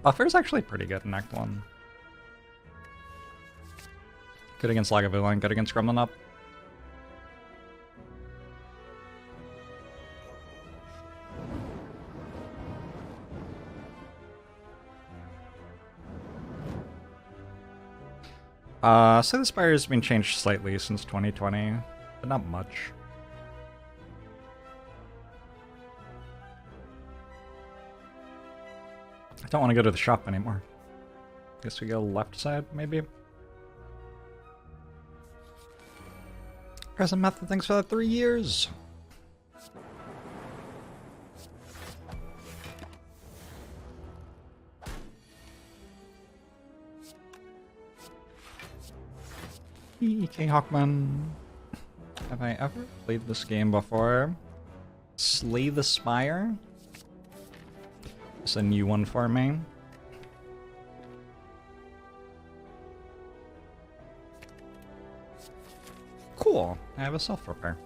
Buffer's actually pretty good in Act 1. Good against Lagavulin, good against Gremlin Up. So the Spire has been changed slightly since 2020, but not much. I don't want to go to the shop anymore. Guess we go left side, maybe? Present Method, thanks for that 3 years! King Hawkman. Have I ever played this game before? Slay the Spire? It's a new one for me. Cool. I have a self-repair.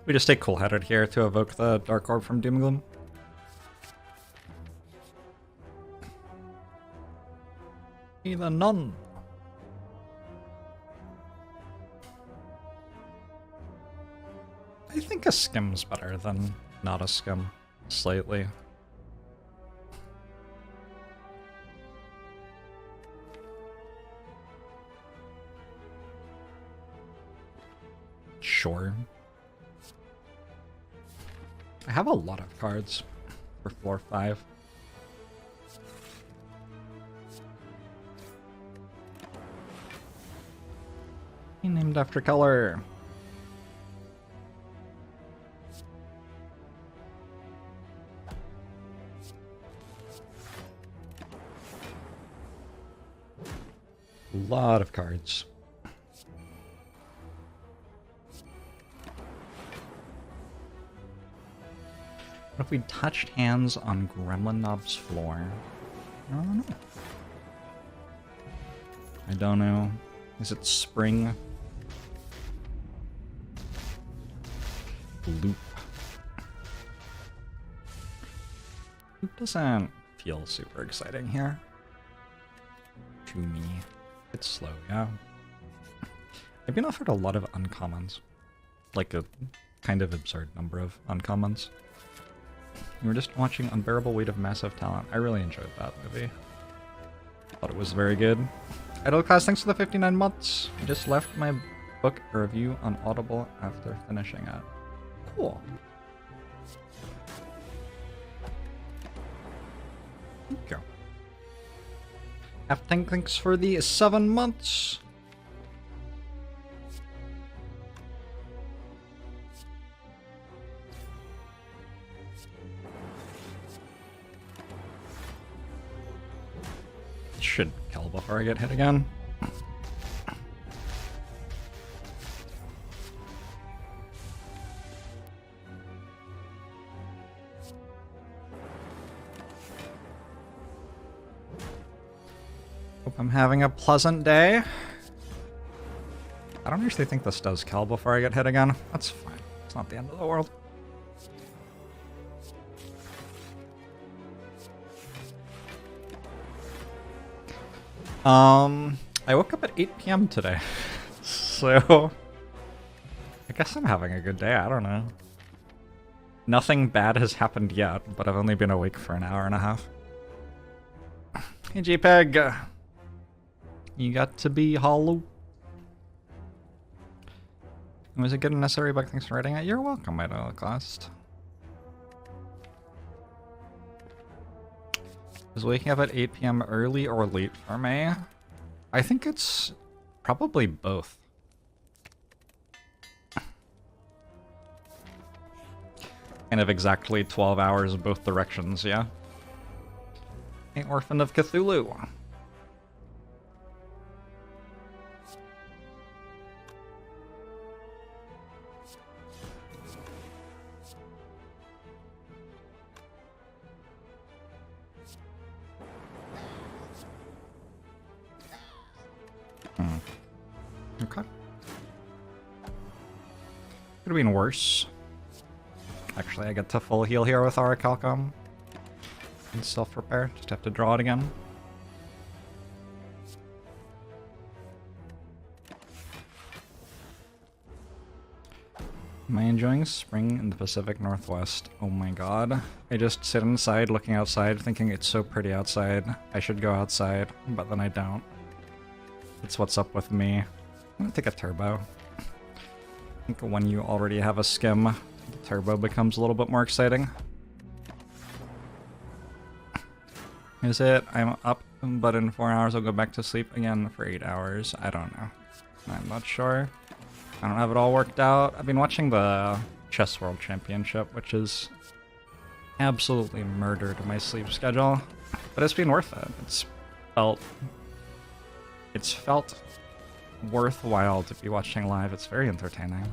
We just stay cool-headed here to evoke the Dark Orb from Doomgloom. Either none. I think a skim's better than not a skim, slightly. Sure. I have a lot of cards for floor 5. Named after color. A lot of cards. What if we touched hands on Gremlin Knob's floor? I don't know. I don't know. Is it spring? Loop. Loop doesn't feel super exciting here. To me. It's slow, yeah. I've been offered a lot of uncommons. Like a kind of absurd number of uncommons. We were just watching Unbearable Weight of Massive Talent. I really enjoyed that movie. Thought it was very good. Idol Class, thanks for the 59 months. I just left my book a review on Audible after finishing it. Cool. Thank you. Thanks for the 7 months. Should kill before I get hit again. Hope I'm having a pleasant day. I don't actually think this does kill before I get hit again. That's fine. It's not the end of the world. I woke up at 8 PM today, so I guess I'm having a good day, I don't know. Nothing bad has happened yet, but I've only been awake for an hour and a half. Hey JPEG, you got to be hollow. Was it good and necessary, but thanks for writing it? You're welcome, my little class. Is waking up at 8 PM early or late for me? I think it's probably both. Kind of exactly 12 hours both directions, yeah? An Orphan of Cthulhu. Okay. Could have been worse. Actually, I get to full heal here with Orichalcum. And self-repair. Just have to draw it again. Am I enjoying spring in the Pacific Northwest? Oh my god. I just sit inside looking outside thinking it's so pretty outside. I should go outside, but then I don't. That's what's up with me. I'm gonna take a turbo. I think when you already have a skim, the turbo becomes a little bit more exciting. Is it? I'm up, but in 4 hours I'll go back to sleep again for 8 hours. I don't know. I'm not sure. I don't have it all worked out. I've been watching the Chess World Championship, which is absolutely murdered my sleep schedule. But it's been worth it. It's felt worthwhile to be watching live. It's very entertaining.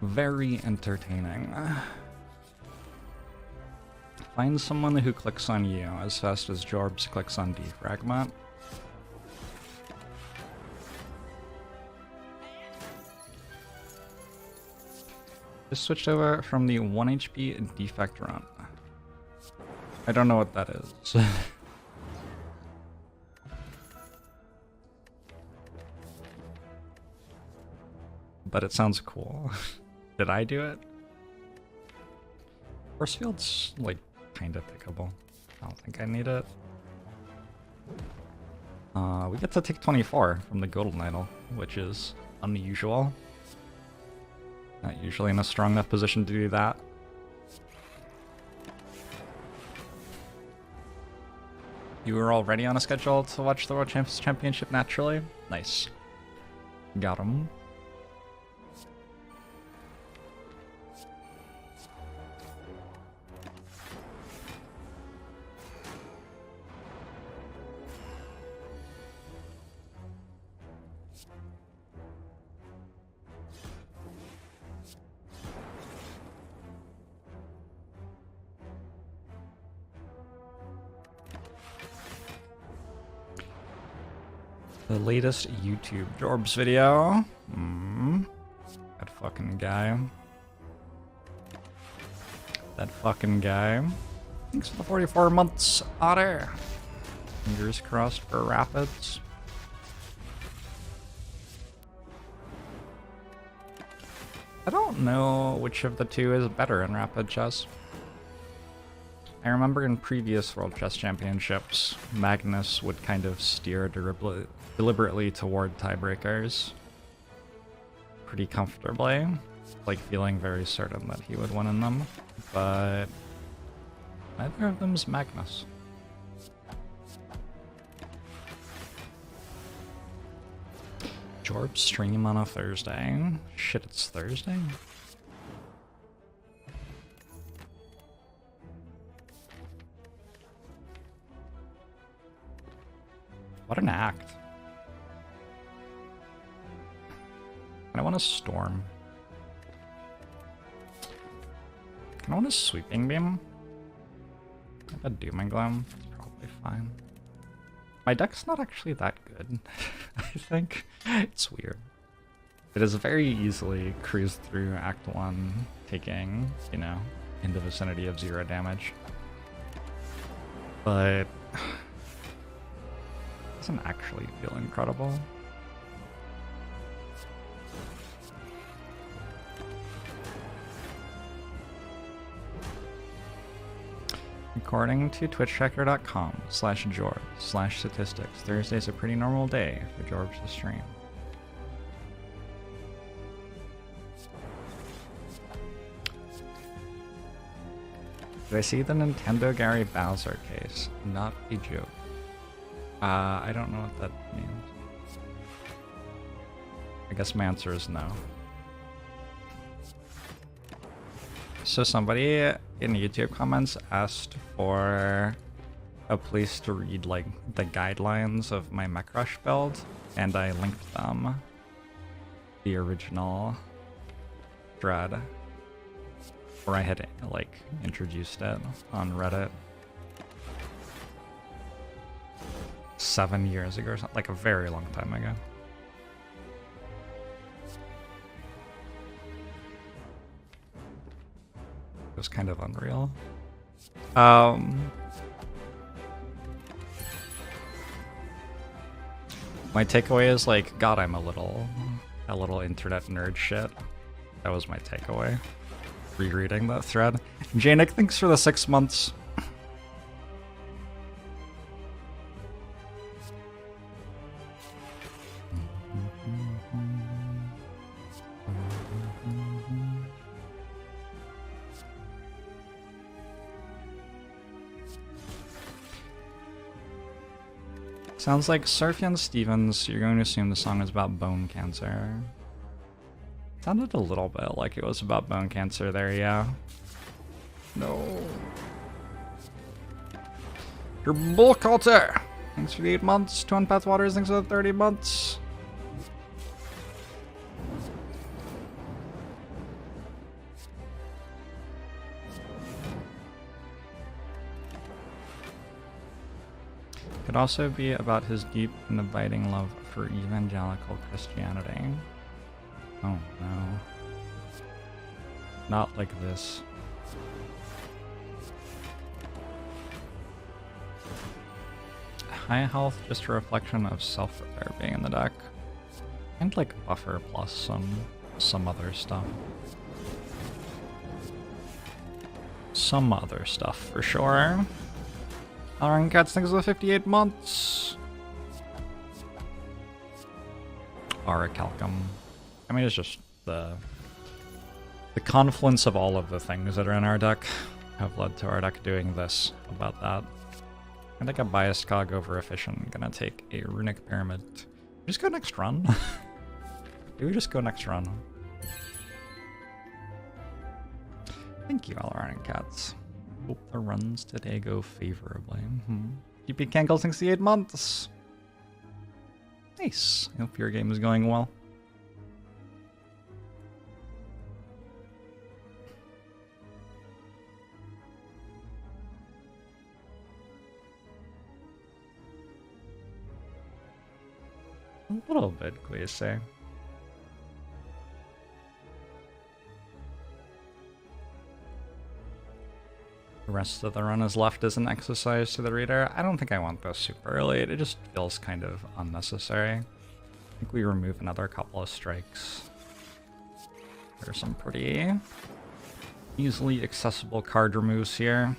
Very entertaining. Find someone who clicks on you as fast as Jorbs clicks on Defragment. Just switched over from the 1 HP Defect Run. I don't know what that is. But it sounds cool. Did I do it? Force field's like kind of pickable. I don't think I need it. We get to take 24 from the Golden Idol, which is unusual. Not usually in a strong enough position to do that. You were already on a schedule to watch the World Championship naturally? Nice. Got him. The latest YouTube Jorbs video. That fucking guy. That fucking guy. Thanks for the 44 months, Otter. Fingers crossed for Rapids. I don't know which of the two is better in Rapid Chess. I remember in previous World Chess Championships, Magnus would kind of steer deliberately toward tiebreakers pretty comfortably, like feeling very certain that he would win in them, but neither of them's Magnus. Jorbs stream on a Thursday? Shit, it's Thursday? What an act. I want a storm. Can I want a sweeping beam? I have a dooming gloom. It's probably fine. My deck's not actually that good, I think. It's weird. It is very easily cruised through Act 1, taking, you know, in the vicinity of 0 damage. But doesn't actually feel incredible. According to twitchchecker.com/Jorbs/statistics, Thursday's a pretty normal day for Jorbs to stream. Did I see the Nintendo Gary Bowser case? Not a joke. I don't know what that means. I guess my answer is no. So somebody in YouTube comments asked for a place to read like the guidelines of my Mech Rush build, and I linked them the original thread where I had like introduced it on Reddit 7 years ago or something, like a very long time ago. It was kind of unreal. My takeaway is like, God, I'm a little internet nerd shit. That was my takeaway. Rereading that thread. Janik, thanks for the 6 months. Sounds like Sophian Stevens, you're going to assume the song is about bone cancer. Sounded a little bit like it was about bone cancer there, yeah. No. Your bull culture! Thanks for the 8 months. 2 Path Waters, thanks for the 30 months. Could also be about his deep and abiding love for evangelical Christianity. Oh no. Not like this. High health, just a reflection of self-repair being in the deck. And like buffer plus some other stuff. Some other stuff for sure. Alright, cats, thanks for the 58 months. Aura Calcum. I mean, it's just the confluence of all of the things that are in our deck have led to our deck doing this about that. I think a biased cog over efficient. Gonna take a runic pyramid. Just go next run. Do we just go next run? Thank you, all our cats. Hope the runs today go favorably. GP Kankle, 68 months. Nice. I hope your game is going well. A little bit, Glace. The rest of the run is left as an exercise to the reader. I don't think I want this super early. It just feels kind of unnecessary. I think we remove another couple of strikes. There's some pretty easily accessible card removes here.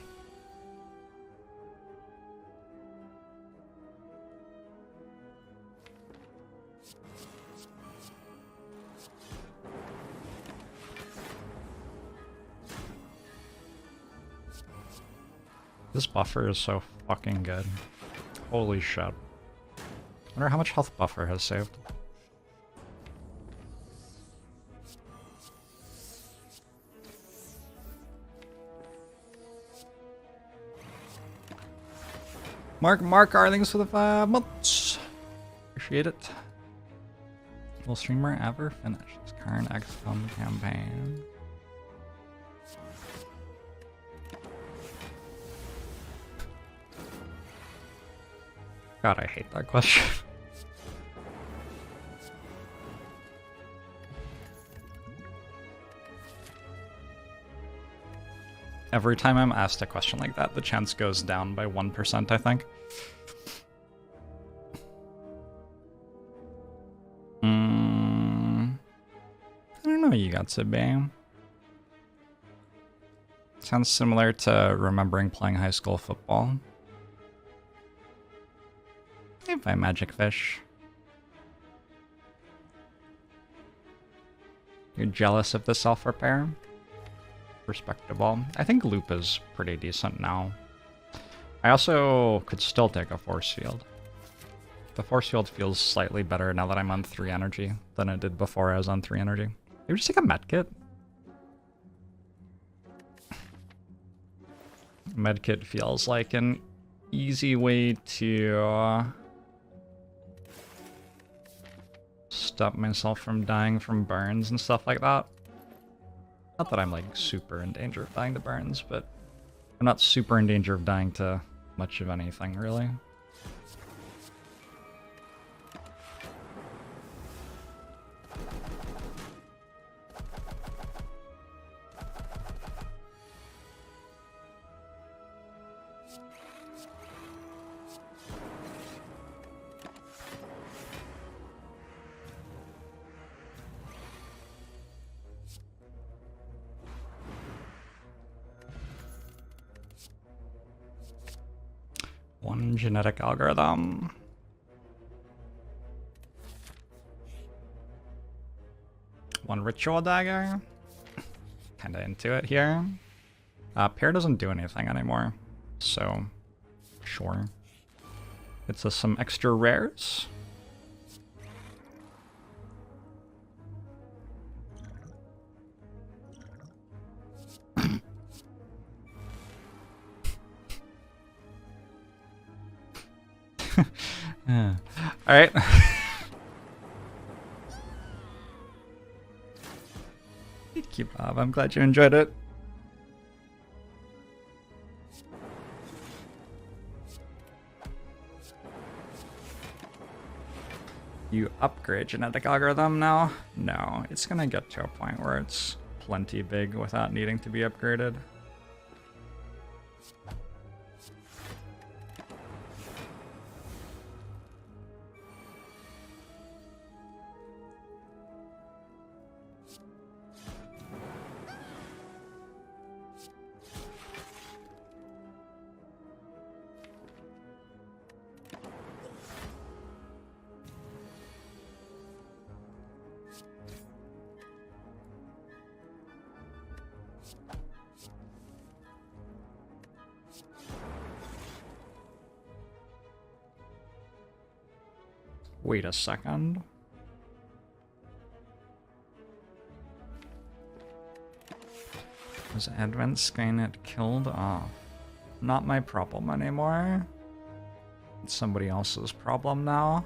This buffer is so fucking good. Holy shit. I wonder how much health buffer has saved. Mark, our thanks for the 5 months. Appreciate it. Will streamer ever finish this current XCOM campaign? God, I hate that question. Every time I'm asked a question like that, the chance goes down by 1%, I think. I don't know, you got to be. Sounds similar to remembering playing high school football. If I magic fish. You're jealous of the self-repair? Respectable. I think loop is pretty decent now. I also could still take a force field. The force field feels slightly better now that I'm on 3 energy than it did before I was on 3 energy. Maybe just take a medkit. Medkit feels like an easy way to stop myself from dying from burns and stuff like that. Not that I'm like super in danger of dying to burns, but I'm not super in danger of dying to much of anything, really. One genetic algorithm. One ritual dagger. Kinda into it here. Pair doesn't do anything anymore, so sure. It's some extra rares. Yeah. All right. Thank you, Bob. I'm glad you enjoyed it. You upgrade genetic algorithm now? No, it's gonna get to a point where it's plenty big without needing to be upgraded. Wait a second. Was Advent Skynet killed off? Not my problem anymore. It's somebody else's problem now.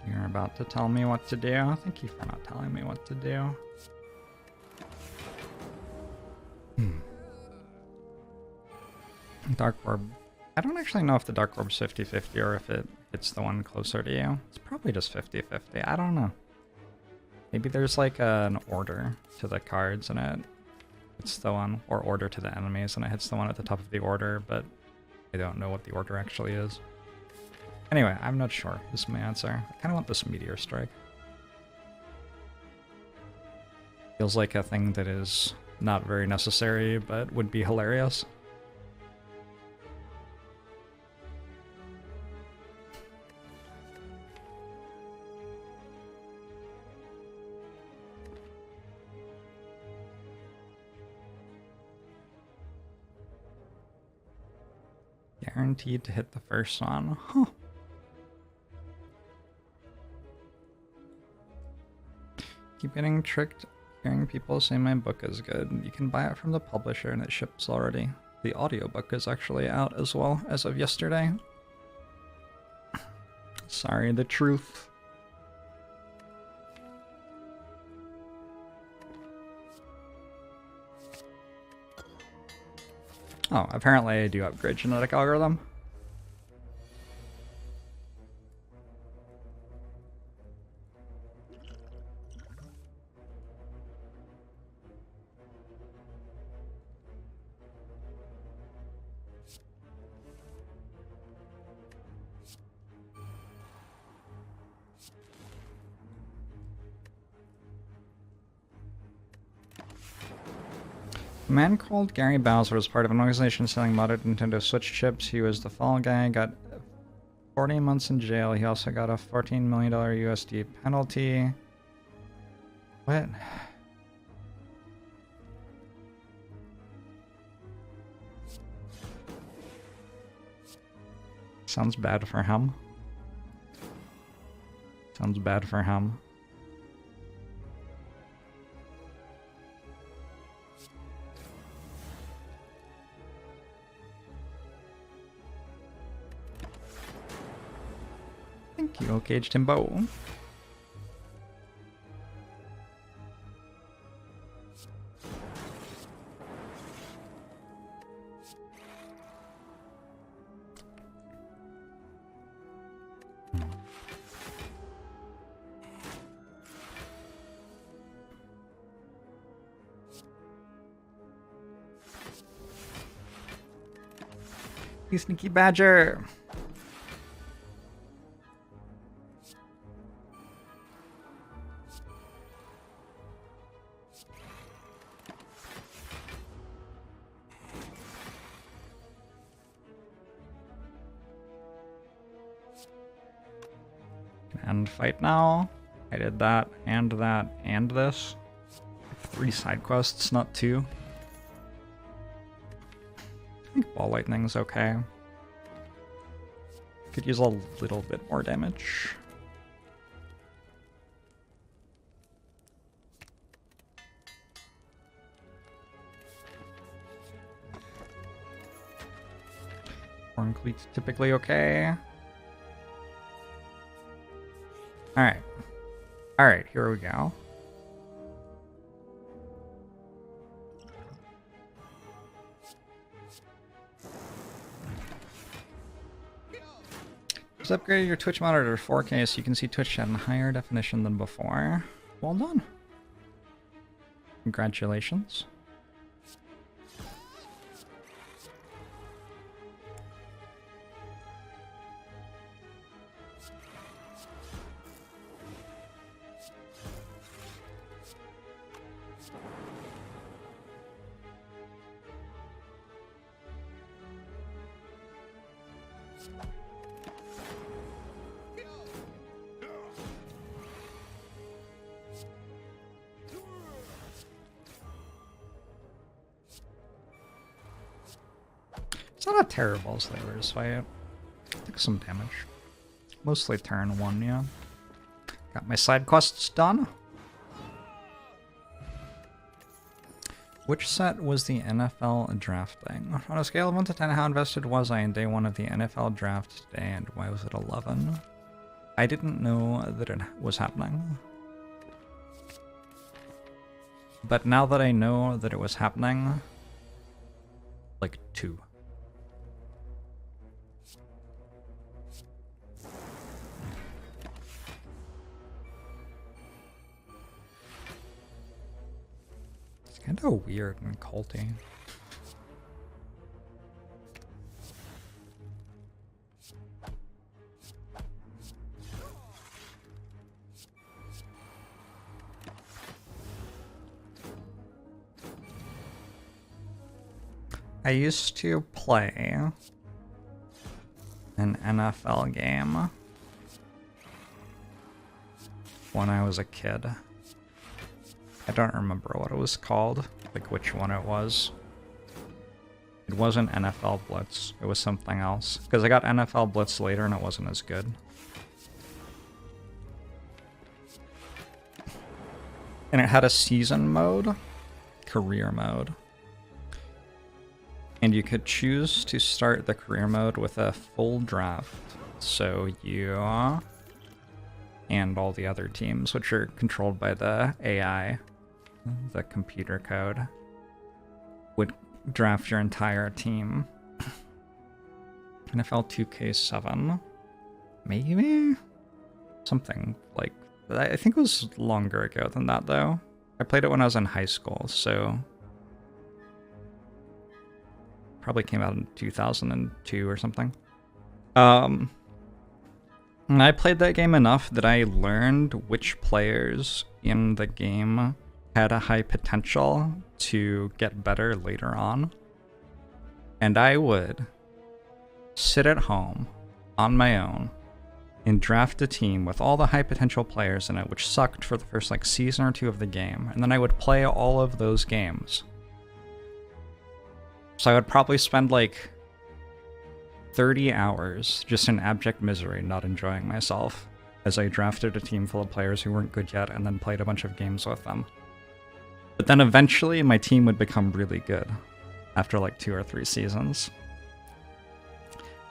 You're about to tell me what to do? Thank you for not telling me what to do. Dark Orb. I don't actually know if the Dark Orb's 50-50 or if it's the one closer to you. It's probably just 50-50. I don't know. Maybe there's like an order to the cards and it hits the one, or order to the enemies and it hits the one at the top of the order, but I don't know what the order actually is. Anyway, I'm not sure is my answer. I kind of want this Meteor Strike. Feels like a thing that is not very necessary, but would be hilarious. Guaranteed to hit the first one. Huh. Keep getting tricked hearing people say my book is good. You can buy it from the publisher and it ships already. The audiobook is actually out as well as of yesterday. Sorry, the truth. Oh, apparently I do upgrade genetic algorithm. A man called Gary Bowser was part of an organization selling modded Nintendo Switch chips. He was the fall guy, got 14 months in jail. He also got a $14 million USD penalty. What? Sounds bad for him. Sounds bad for him. Thank you, Cage Timbo. You sneaky badger. End fight now. I did that, and this. 3 side quests, not 2. I think ball lightning's okay. Could use a little bit more damage. Horn cleats typically okay. Alright. Alright, here we go. Just upgraded your Twitch monitor to 4K so you can see Twitch at a higher definition than before. Well done. Congratulations. It's not a terrible Slayer's fight. Took some damage. Mostly turn 1, yeah. Got my side quests done. Which set was the NFL draft thing? On a scale of 1 to 10, how invested was I in day 1 of the NFL draft day, and why was it 11? I didn't know that it was happening. But now that I know that it was happening, like 2. Kind of weird and culty. I used to play an NFL game when I was a kid. I don't remember what it was called, like which one it was. It wasn't NFL Blitz, it was something else. Because I got NFL Blitz later and it wasn't as good. And it had a season mode, career mode. And you could choose to start the career mode with a full draft. So you and all the other teams, which are controlled by the AI, the computer code, would draft your entire team. NFL 2K7, maybe? Something like, I think it was longer ago than that though. I played it when I was in high school, so probably came out in 2002 or something. And I played that game enough that I learned which players in the game had a high potential to get better later on. And I would sit at home on my own and draft a team with all the high potential players in it, which sucked for the first like season or two of the game, and then I would play all of those games. So I would probably spend like 30 hours just in abject misery, not enjoying myself, as I drafted a team full of players who weren't good yet and then played a bunch of games with them. But then eventually my team would become really good after like 2 or 3 seasons.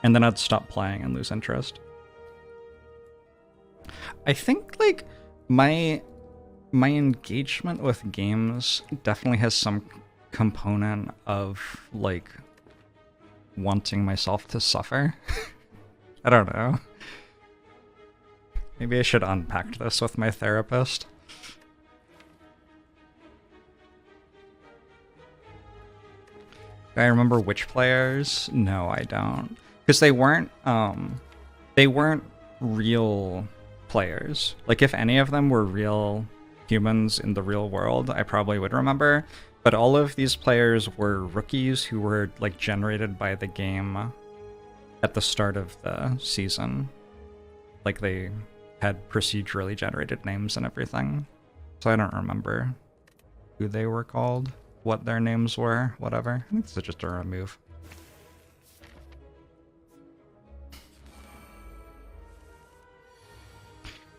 And then I'd stop playing and lose interest. I think like my engagement with games definitely has some component of like wanting myself to suffer. I don't know. Maybe I should unpack this with my therapist. Do I remember which players? No, I don't. Because they weren't real players. Like if any of them were real humans in the real world, I probably would remember. But all of these players were rookies who were like generated by the game at the start of the season. Like they had procedurally generated names and everything. So I don't remember who they were called, what their names were, whatever. I think this is just a remove.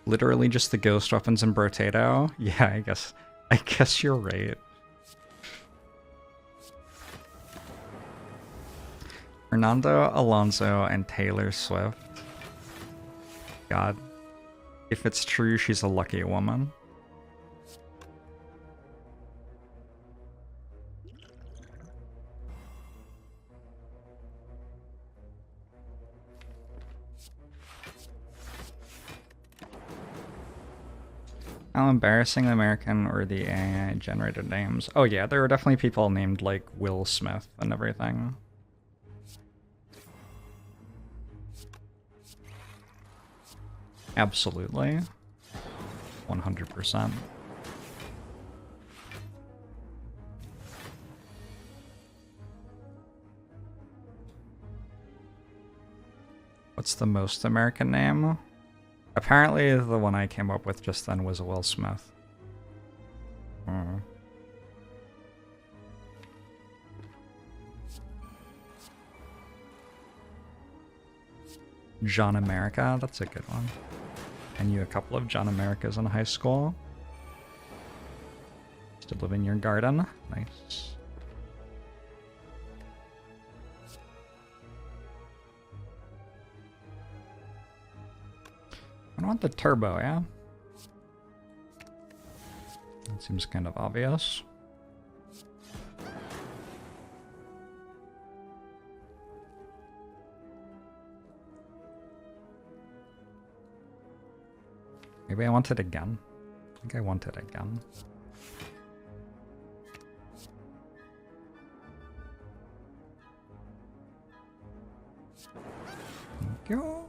Literally just the ghost weapons and Brotato? Yeah, I guess you're right. Fernando Alonso and Taylor Swift. God. If it's true, she's a lucky woman. How embarrassing the American or the AI generated names. Oh yeah, there were definitely people named like Will Smith and everything. Absolutely. 100%. What's the most American name? Apparently the one I came up with just then was Will Smith. John America, that's a good one. I knew a couple of John Americas in high school. Used to live in your garden. Nice. I want the turbo, yeah? That seems kind of obvious. Maybe I want it again. I think I want it again. Thank you.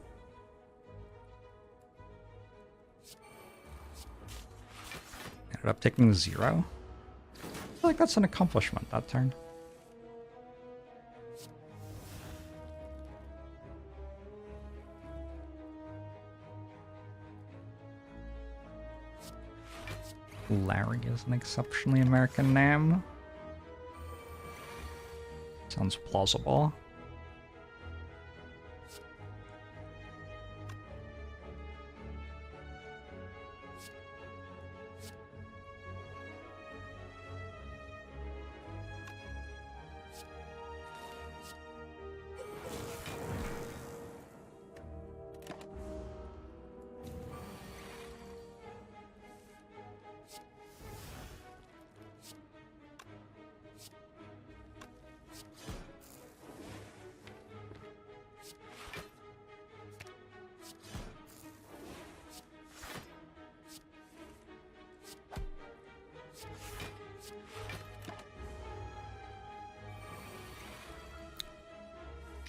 Ended up taking 0. I feel like that's an accomplishment that turn. Larry is an exceptionally American name. Sounds plausible.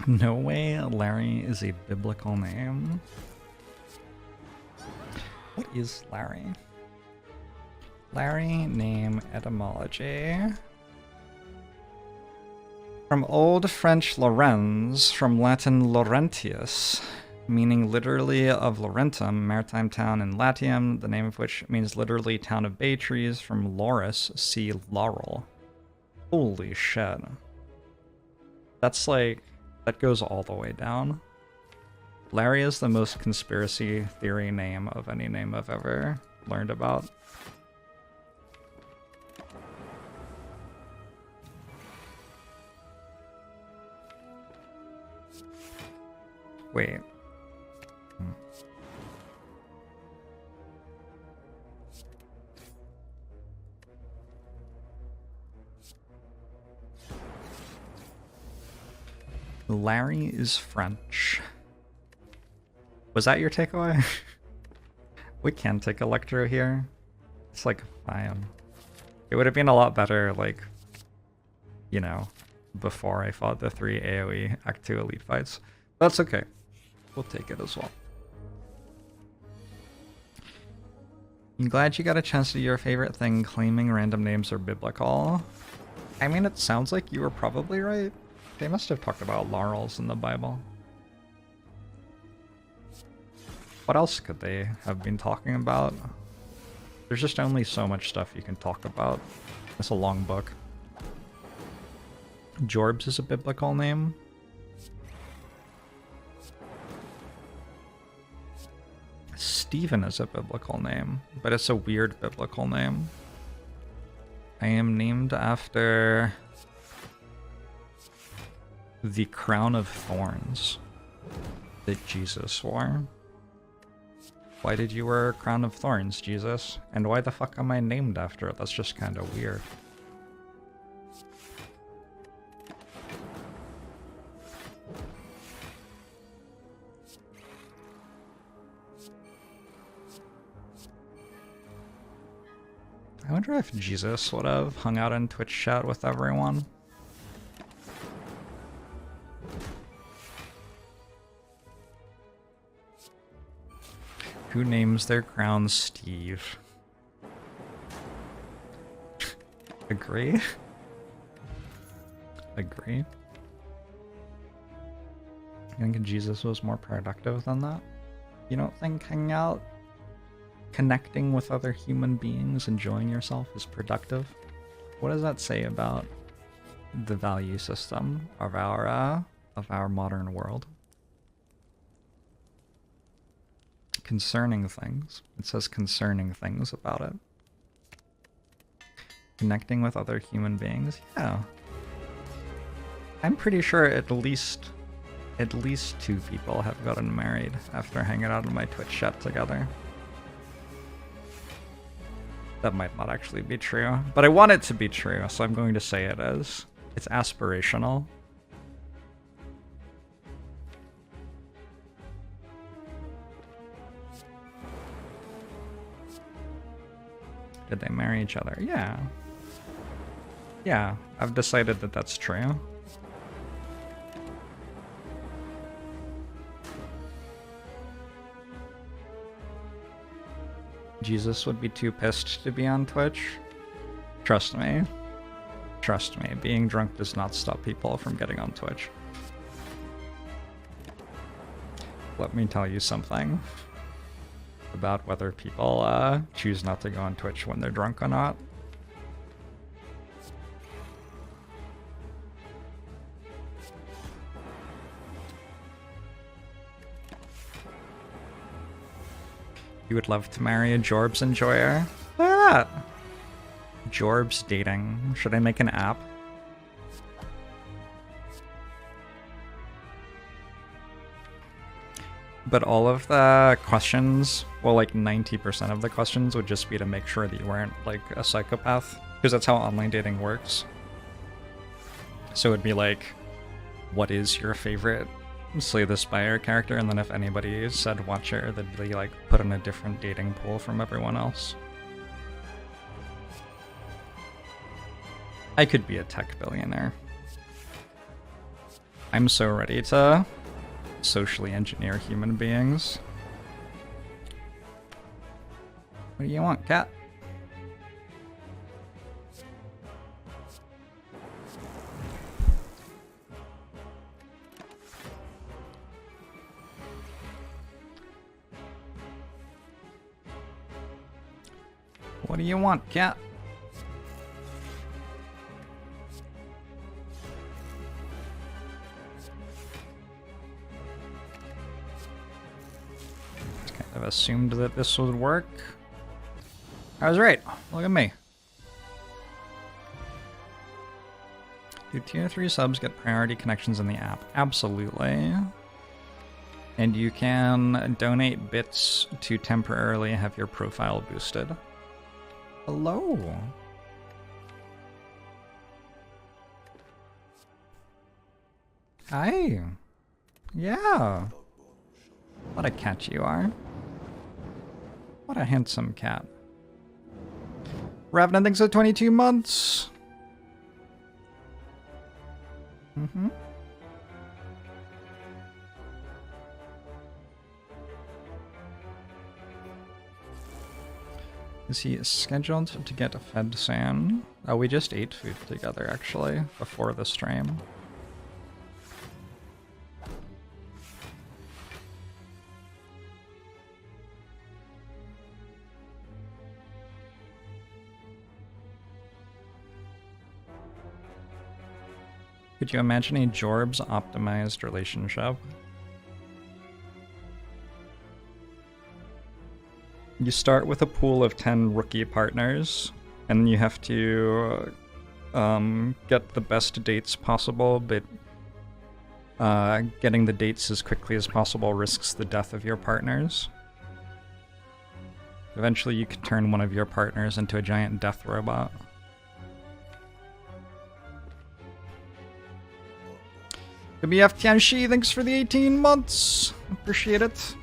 No way Larry is a biblical name. What is Larry? Larry name etymology. From Old French Lorenz, from Latin Laurentius, meaning literally of Laurentum, maritime town in Latium, the name of which means literally town of bay trees, from Laurus, see laurel. Holy shit. That's like, that goes all the way down. Larry is the most conspiracy theory name of any name I've ever learned about. Wait. Larry is French. Was that your takeaway? We can take Electro here. It's like fine. It would have been a lot better, like, you know, before I fought the 3 AoE Act 2 elite fights. That's okay. We'll take it as well. I'm glad you got a chance to do your favorite thing, claiming random names are biblical. I mean, it sounds like you were probably right. They must have talked about laurels in the Bible. What else could they have been talking about? There's just only so much stuff you can talk about. It's a long book. Jorbs is a biblical name. Stephen is a biblical name, but it's a weird biblical name. I am named after the crown of thorns that Jesus wore. Why did you wear a crown of thorns, Jesus? And why the fuck am I named after it? That's just kind of weird. I wonder if Jesus would have hung out in Twitch chat with everyone. Who names their crown Steve? Agree? Agree? You think Jesus was more productive than that? You don't think hanging out, connecting with other human beings, enjoying yourself is productive? What does that say about the value system of our modern world? Concerning things. It says concerning things about it. Connecting with other human beings? Yeah. I'm pretty sure at least 2 people have gotten married after hanging out in my Twitch chat together. That might not actually be true, but I want it to be true, so I'm going to say it is. It's aspirational. Did they marry each other? Yeah. Yeah, I've decided that that's true. Jesus would be too pissed to be on Twitch. Trust me. Trust me, being drunk does not stop people from getting on Twitch. Let me tell you something about whether people choose not to go on Twitch when they're drunk or not. You would love to marry a Jorbs enjoyer? Look at that! Jorbs dating. Should I make an app? But all of the questions, well, like 90% of the questions would just be to make sure that you weren't like a psychopath, because that's how online dating works. So it'd be like, what is your favorite Slay the Spire character? And then if anybody said Watcher, they'd be like put in a different dating pool from everyone else. I could be a tech billionaire. I'm so ready to socially engineer human beings. What do you want, cat? What do you want, cat? I've assumed that this would work. I was right. Look at me. Do tier 3 subs get priority connections in the app? Absolutely. And you can donate bits to temporarily have your profile boosted. Hello. Hi. Yeah. What a cat you are. What a handsome cat. Ravna thinks of 22 months. Is he scheduled to get fed soon? Oh, we just ate food together, actually, before the stream. Could you imagine a Jorbs optimized relationship? You start with a pool of 10 rookie partners, and you have to get the best dates possible, but getting the dates as quickly as possible risks the death of your partners. Eventually you can turn one of your partners into a giant death robot. BF Tianxi, thanks for the 18 months. Appreciate it.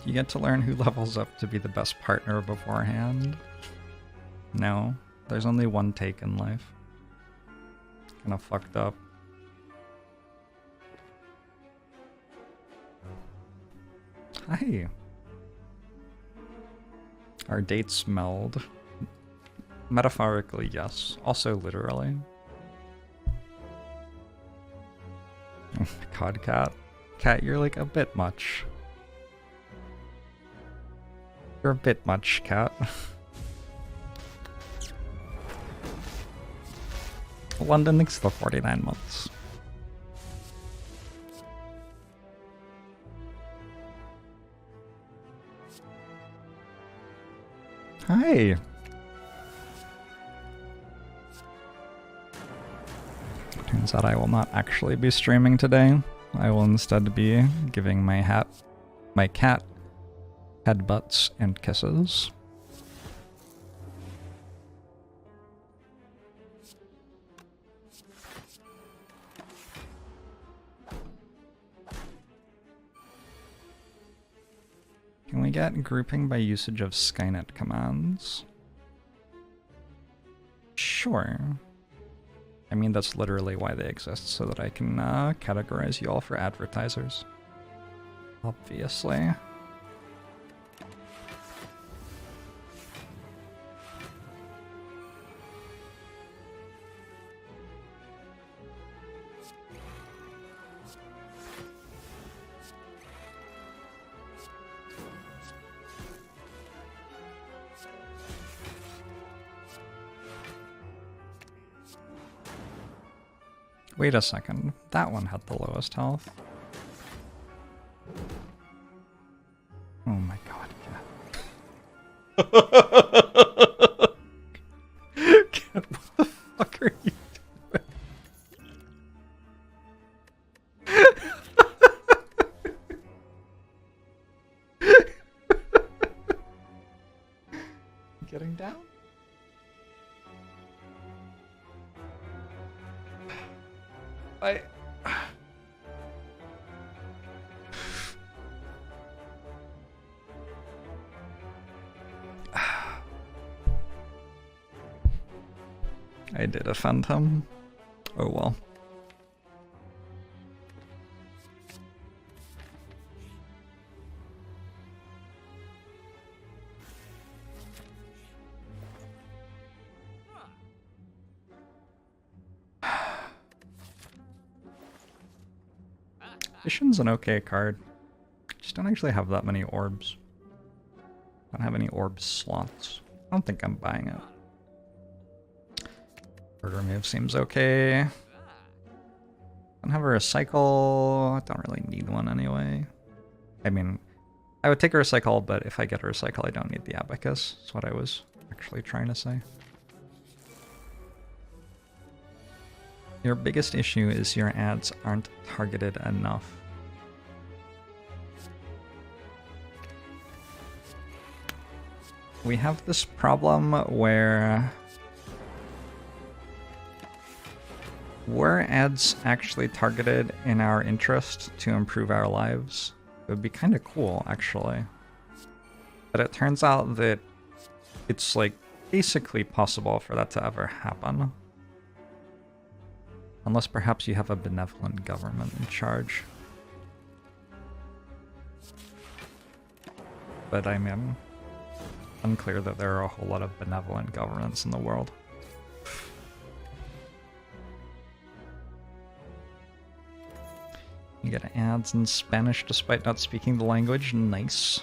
You get to learn who levels up to be the best partner beforehand. No, there's only one take in life. Kinda fucked up. Hi. Our dates meld. Metaphorically, yes. Also literally. Oh my god, Cat. Cat, you're like a bit much. You're a bit much, Cat. London thinks for 49 months. Hi. Turns out I will not actually be streaming today. I will instead be giving my cat headbutts and kisses. Can we get grouping by usage of Skynet commands? Sure. I mean, that's literally why they exist, so that I can categorize you all for advertisers. Obviously. Wait a second, that one had the lowest health. Oh my god, Cat. Cat, what the fuck are you doing? Getting down? I did offend him. Oh well. Vision's an okay card. Just don't actually have that many orbs. Don't have any orb slots. I don't think I'm buying it. Bird remove seems okay. Don't have a recycle. I don't really need one anyway. I mean, I would take a recycle, but if I get a recycle, I don't need the abacus. That's what I was actually trying to say. Your biggest issue is your ads aren't targeted enough. We have this problem where were ads actually targeted in our interest to improve our lives? It would be kind of cool, actually. But it turns out that it's like basically possible for that to ever happen. Unless perhaps you have a benevolent government in charge. But I mean, unclear that there are a whole lot of benevolent governments in the world. You get ads in Spanish despite not speaking the language. Nice.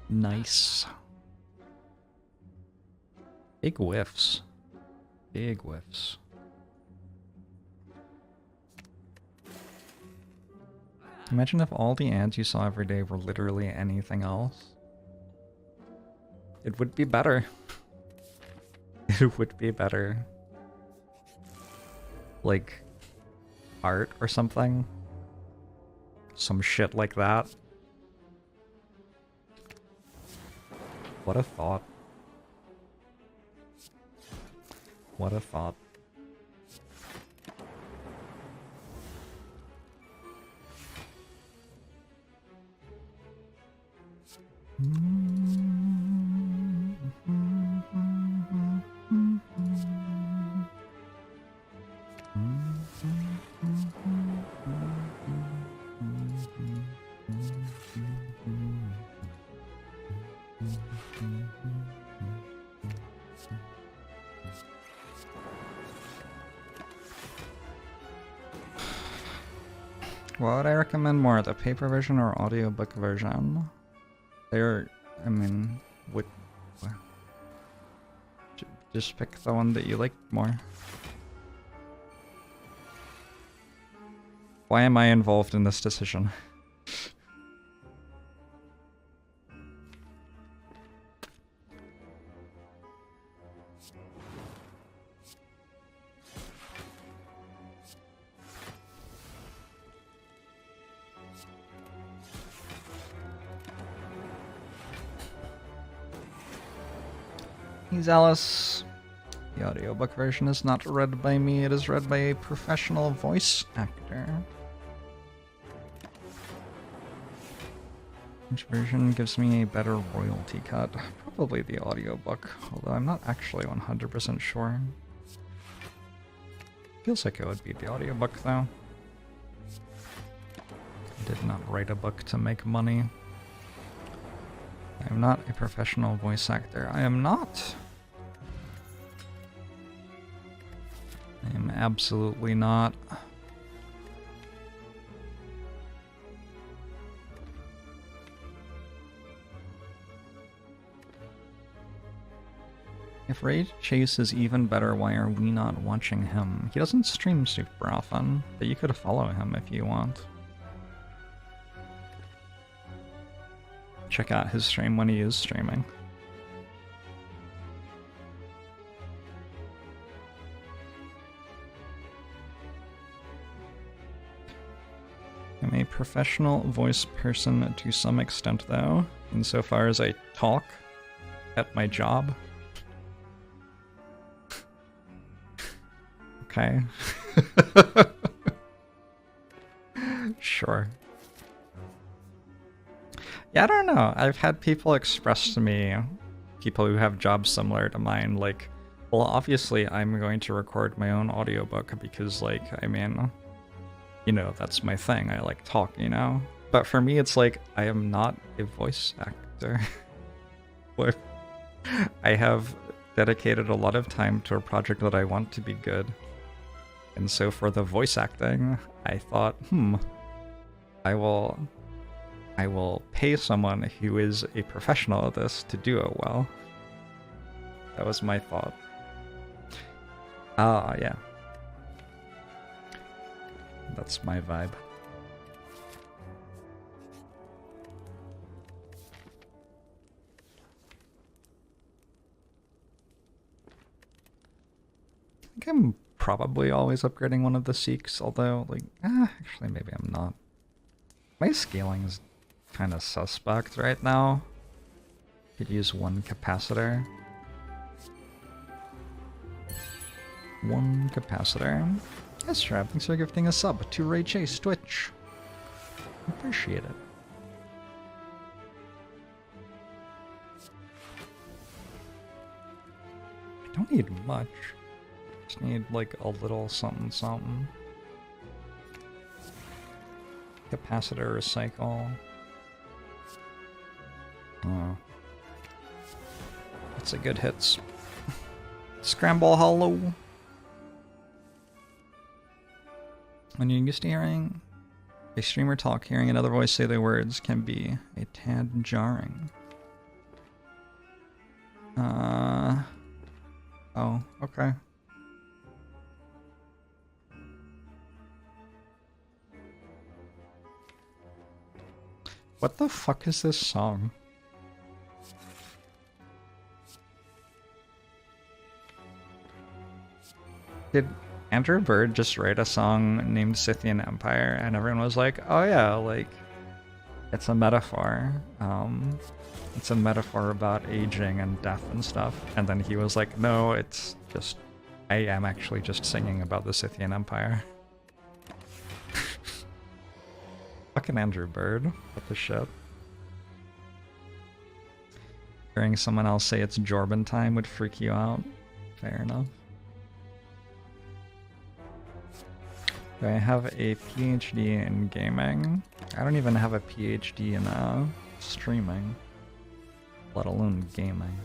Nice. Big whiffs. Big whiffs. Imagine if all the ads you saw every day were literally anything else. It would be better. It would be better. Like art or something. Some shit like that. What a thought. What a thought. What would I recommend more, the paper version or audiobook version? They're, I mean, would just pick the one that you like more. Why am I involved in this decision? He's Alice. The audiobook version is not read by me, it is read by a professional voice actor. Which version gives me a better royalty cut? Probably the audiobook, although I'm not actually 100% sure. Feels like it would be the audiobook though. I did not write a book to make money. I am not a professional voice actor. I am not. I am absolutely not. If Raid Chase is even better, why are we not watching him? He doesn't stream super often, but you could follow him if you want. Check out his stream when he is streaming. I'm a professional voice person to some extent though, insofar as I talk at my job. Okay. Sure. Yeah, I don't know. I've had people express to me, people who have jobs similar to mine, like, well, obviously I'm going to record my own audiobook because, like, I mean, you know, that's my thing. I like talk, you know? But for me, it's like, I am not a voice actor. I have dedicated a lot of time to a project that I want to be good. And so for the voice acting, I thought, I will pay someone who is a professional at this to do it well. That was my thought. Ah, yeah. That's my vibe. I think I'm probably always upgrading one of the Seeks, although, like, actually maybe I'm not. My scaling is kind of suspect right now. Could use one capacitor. One capacitor. Yes, Trav, thanks for gifting a sub to Ray Chase Twitch. Appreciate it. I don't need much. Just need like a little something something. Capacitor recycle. Oh. That's a good hits. Scramble hollow. When you're used to hearing a streamer talk, hearing another voice say the words can be a tad jarring. Oh, okay. What the fuck is this song? Did Andrew Bird just write a song named Scythian Empire and everyone was like, oh yeah, like, it's a metaphor. It's a metaphor about aging and death and stuff. And then he was like, no, it's just, I am actually just singing about the Scythian Empire. Fucking Andrew Bird. What the shit? Hearing someone else say it's Jorbin time would freak you out. Fair enough. Do I have a PhD in gaming? I don't even have a PhD in streaming, let alone gaming.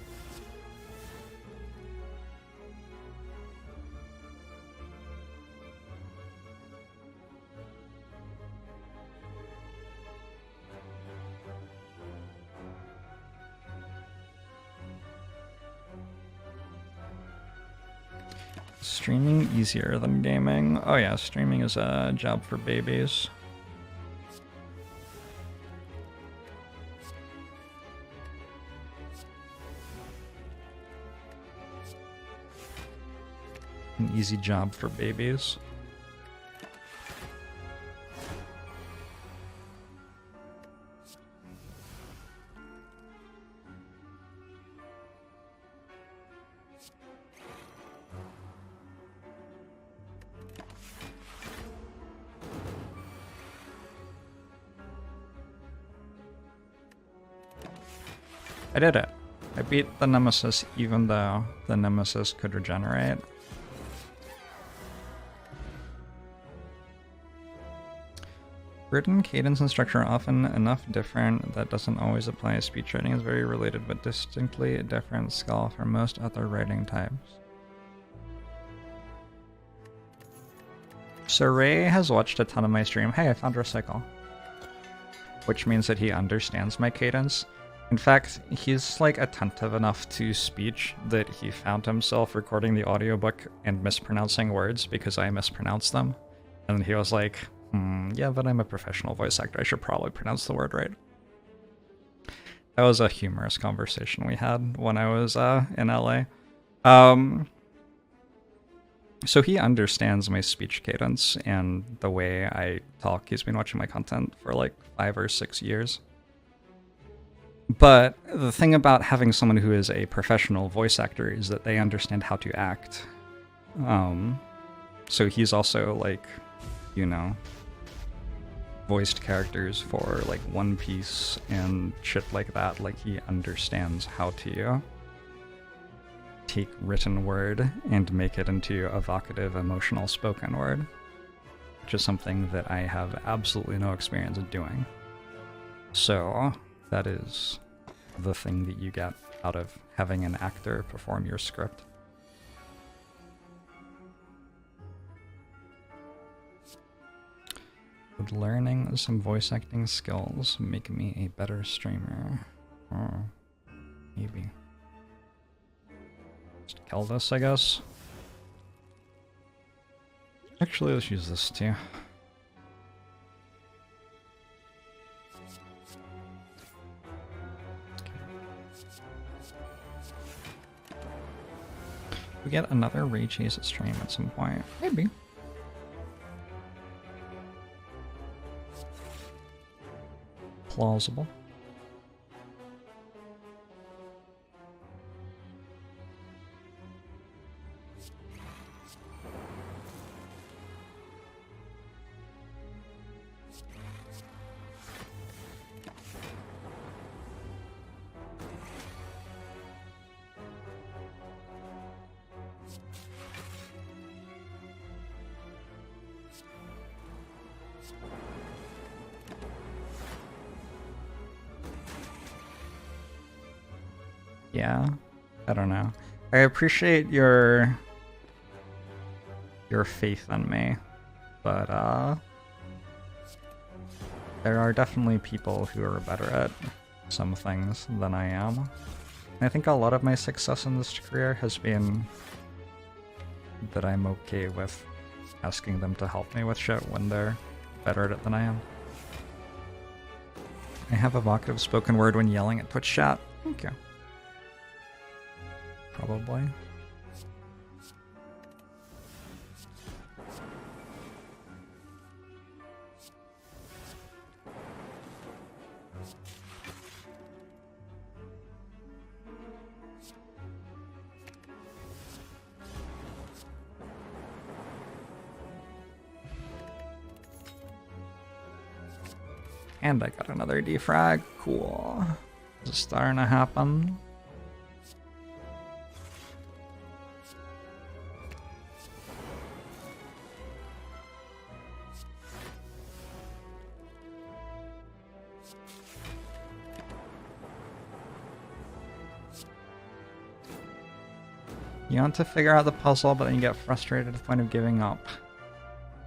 Streaming easier than gaming? Oh yeah, streaming is a job for babies. An easy job for babies. I did it. I beat the Nemesis even though the Nemesis could regenerate. Written cadence and structure are often enough different that doesn't always apply. Speech writing is very related but distinctly different skill from most other writing types. So Ray has watched a ton of my stream. Hey, I found Recycle. Which means that he understands my cadence. In fact, he's like attentive enough to speech that he found himself recording the audiobook and mispronouncing words because I mispronounced them. And he was like, yeah, but I'm a professional voice actor. I should probably pronounce the word right. That was a humorous conversation we had when I was in LA. So he understands my speech cadence and the way I talk. He's been watching my content for like 5 or 6 years. But the thing about having someone who is a professional voice actor is that they understand how to act. So he's also like, you know, voiced characters for like One Piece and shit like that. Like he understands how to take written word and make it into evocative, emotional spoken word, which is something that I have absolutely no experience in doing. So that is the thing that you get out of having an actor perform your script. Would learning some voice acting skills make me a better streamer? Oh, maybe. Just kill this, I guess. Actually, let's use this too. We get another Ray Chase at stream at some point. Maybe. Plausible. Yeah, I don't know. I appreciate your faith in me, but there are definitely people who are better at some things than I am. And I think a lot of my success in this career has been that I'm okay with asking them to help me with shit when they're better at it than I am. I have evocative spoken word when yelling at Twitch chat. Okay. Probably. And I got another defrag. Cool. Is it starting to happen? You want to figure out the puzzle, but then you get frustrated at the point of giving up.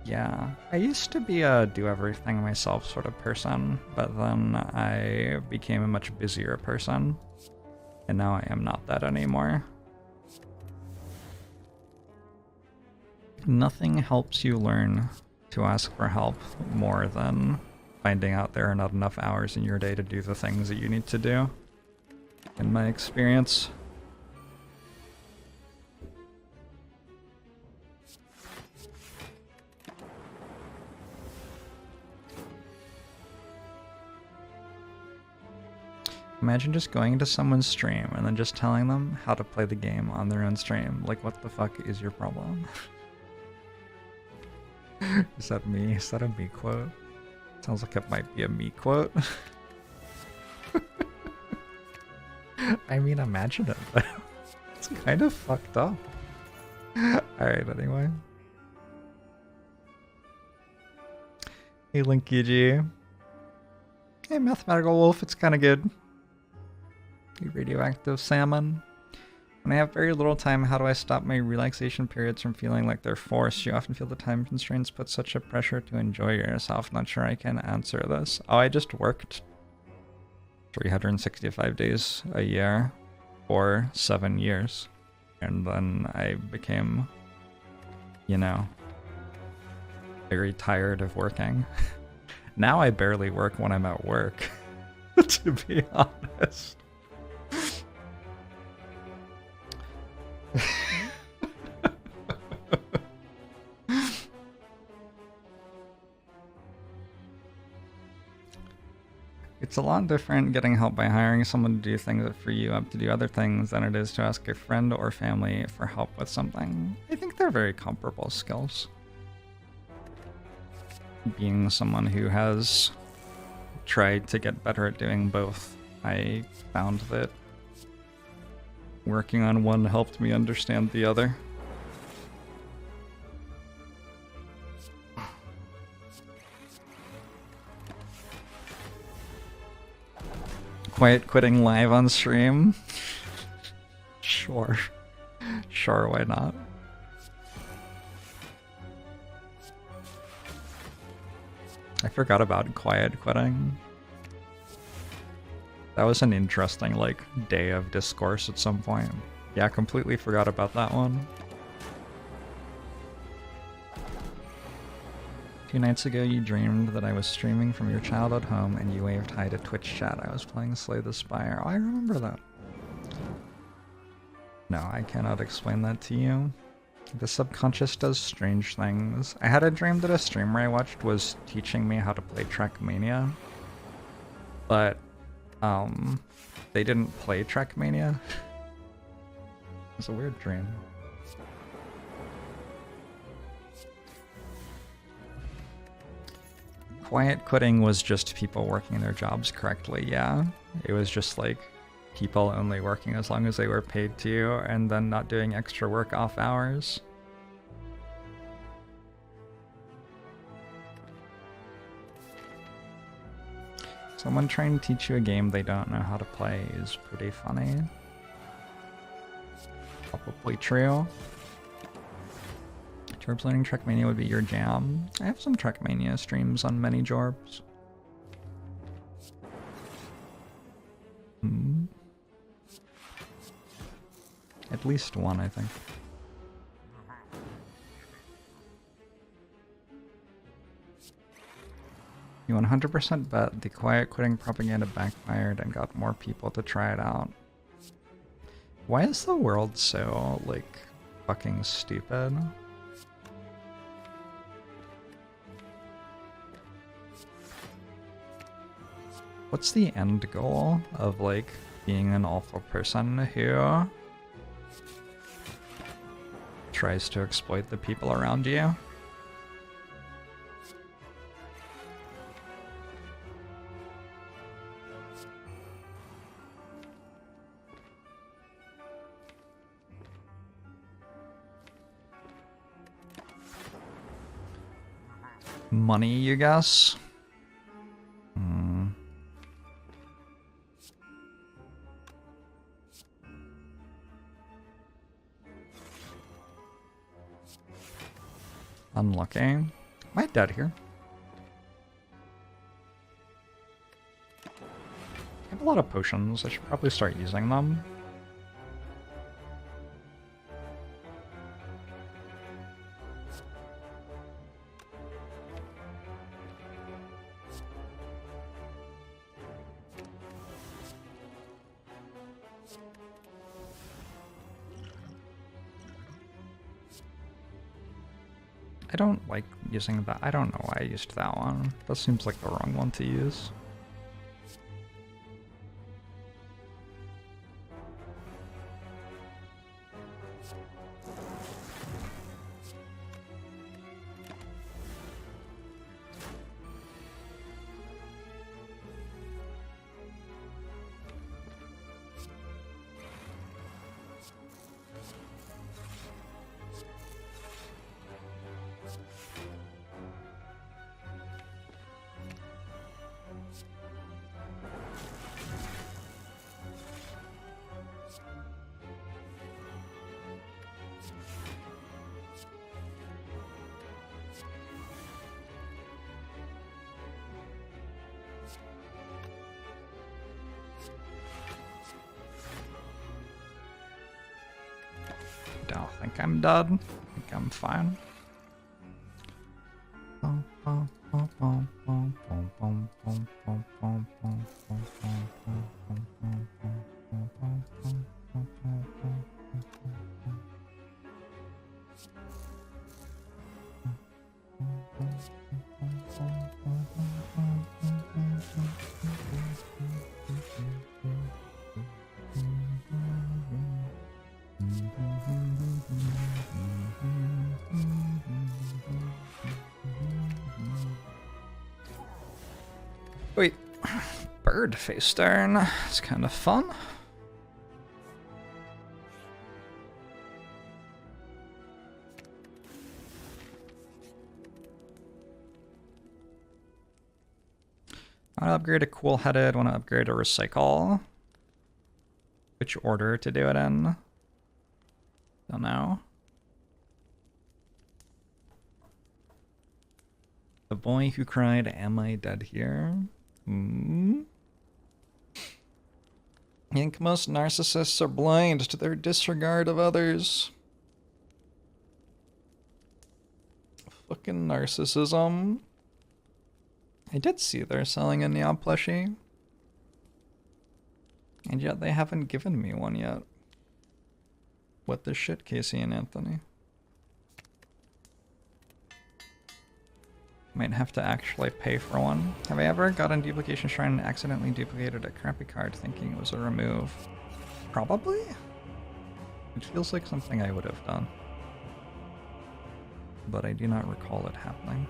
Yeah, I used to be a do-everything myself sort of person, but then I became a much busier person, and now I am not that anymore. Nothing helps you learn to ask for help more than finding out there are not enough hours in your day to do the things that you need to do, in my experience. Imagine just going into someone's stream and then just telling them how to play the game on their own stream. Like, what the fuck is your problem? Is that me? Is that a me quote? Sounds like it might be a me quote. I mean, imagine it, but it's kind of fucked up. Alright, anyway. Hey, Linky G. Hey, Mathematical Wolf, it's kind of good. Hey, Radioactive Salmon. When I have very little time, how do I stop my relaxation periods from feeling like they're forced? You often feel the time constraints put such a pressure to enjoy yourself. Not sure I can answer this. Oh, I just worked 365 days a year for 7 years. And then I became, you know, very tired of working. Now I barely work when I'm at work, to be honest. It's a lot different getting help by hiring someone to do things that free you up to do other things than it is to ask a friend or family for help with something. I think they're very comparable skills. Being someone who has tried to get better at doing both, I found that working on one helped me understand the other. Quiet quitting live on stream? Sure. Sure, why not? I forgot about quiet quitting. That was an interesting, like, day of discourse at some point. Yeah, completely forgot about that one. 2 nights ago, you dreamed that I was streaming from your childhood home and you waved hi to Twitch chat. I was playing Slay the Spire. Oh, I remember that. No, I cannot explain that to you. The subconscious does strange things. I had a dream that a streamer I watched was teaching me how to play Trackmania. But, they didn't play Trackmania. It's a weird dream. Quiet quitting was just people working their jobs correctly, yeah. It was just like people only working as long as they were paid to and then not doing extra work off hours. Someone trying to teach you a game they don't know how to play is pretty funny. Probably true. Jorbs learning Trackmania would be your jam. I have some Trackmania streams on many Jorbs. At least one, I think. You 100% bet the quiet quitting propaganda backfired and got more people to try it out. Why is the world so, like, fucking stupid? What's the end goal of, like, being an awful person who tries to exploit the people around you? Money, you guess? Unlucky. Am I dead here? I have a lot of potions. I should probably start using them. I don't like using that. I don't know why I used that one. That seems like the wrong one to use. Don't think I'm dead. I think I'm fine. Wait, bird face turn. It's kind of fun. I want to upgrade a cool-headed, want to upgrade a recycle. Which order to do it in? Don't know. The boy who cried, "Am I dead here?" I think most narcissists are blind to their disregard of others. Fucking narcissism. I did see they're selling a Neon plushie. And yet they haven't given me one yet. What the shit, Casey and Anthony? Might have to actually pay for one. Have I ever gotten Duplication Shrine and accidentally duplicated a crappy card thinking it was a remove? Probably? It feels like something I would have done. But I do not recall it happening.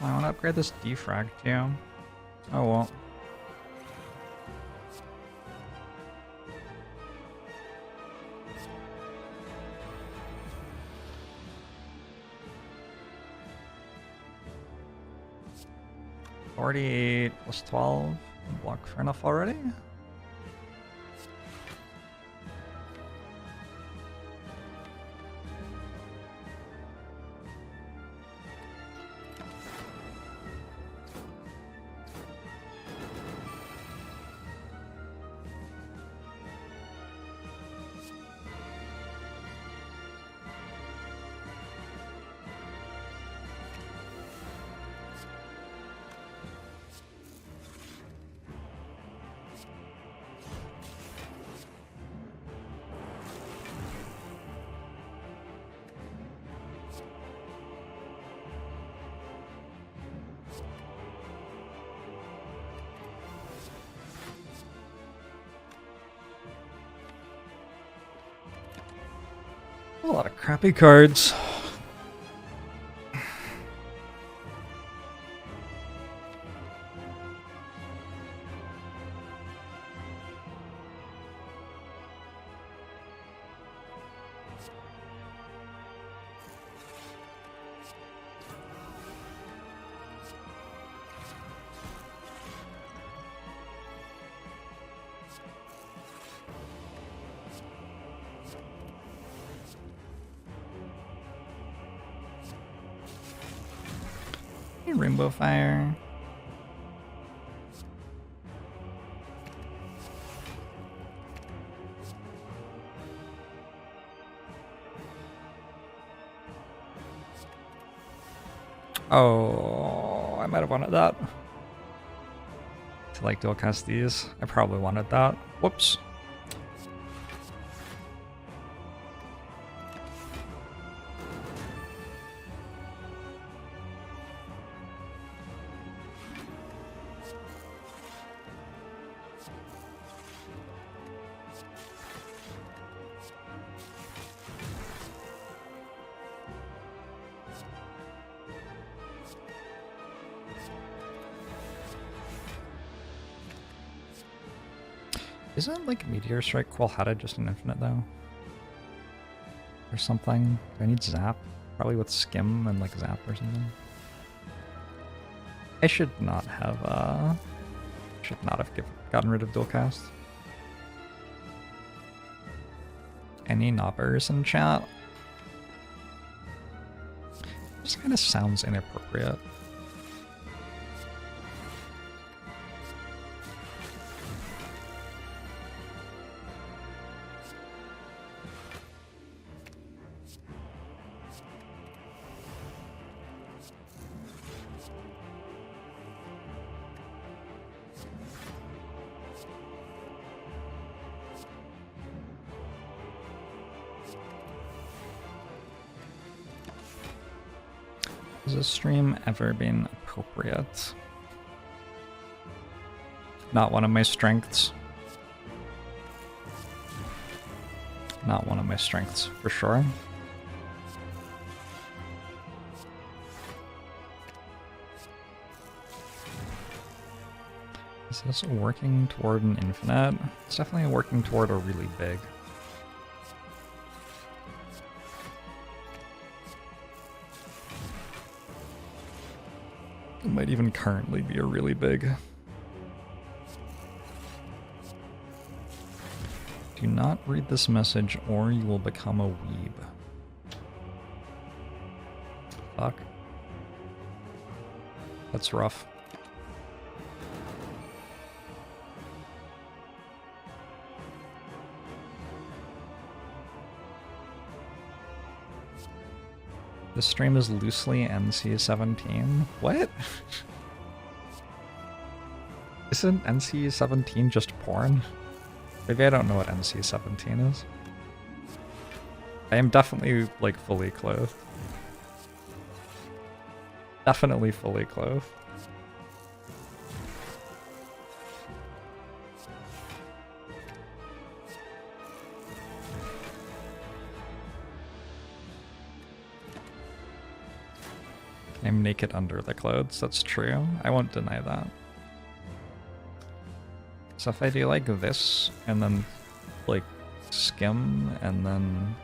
I want to upgrade this defrag too. Oh well. $48 plus 12. Block for enough already? A lot of crappy cards. Rainbow Fire. Oh, I might have wanted that. To like dual cast these. I probably wanted that. Whoops. Isn't like Meteor Strike Qual-Hatted just an infinite though? Or something? Do I need Zap? Probably with Skim and like Zap or something. I should not have gotten rid of dual cast. Any knobbers in chat? This kind of sounds inappropriate. Has this stream ever been appropriate? Not one of my strengths. Not one of my strengths, for sure. Is this working toward an infinite? It's definitely working toward a really big. It might even currently be a really big. Do not read this message or you will become a weeb. Fuck. That's rough. This stream is loosely NC-17. What? Isn't NC-17 just porn? Maybe I don't know what NC-17 is. I am definitely, like, fully clothed. Definitely fully clothed. I'm naked under the clothes, that's true. I won't deny that. So if I do like this, and then like skim, and then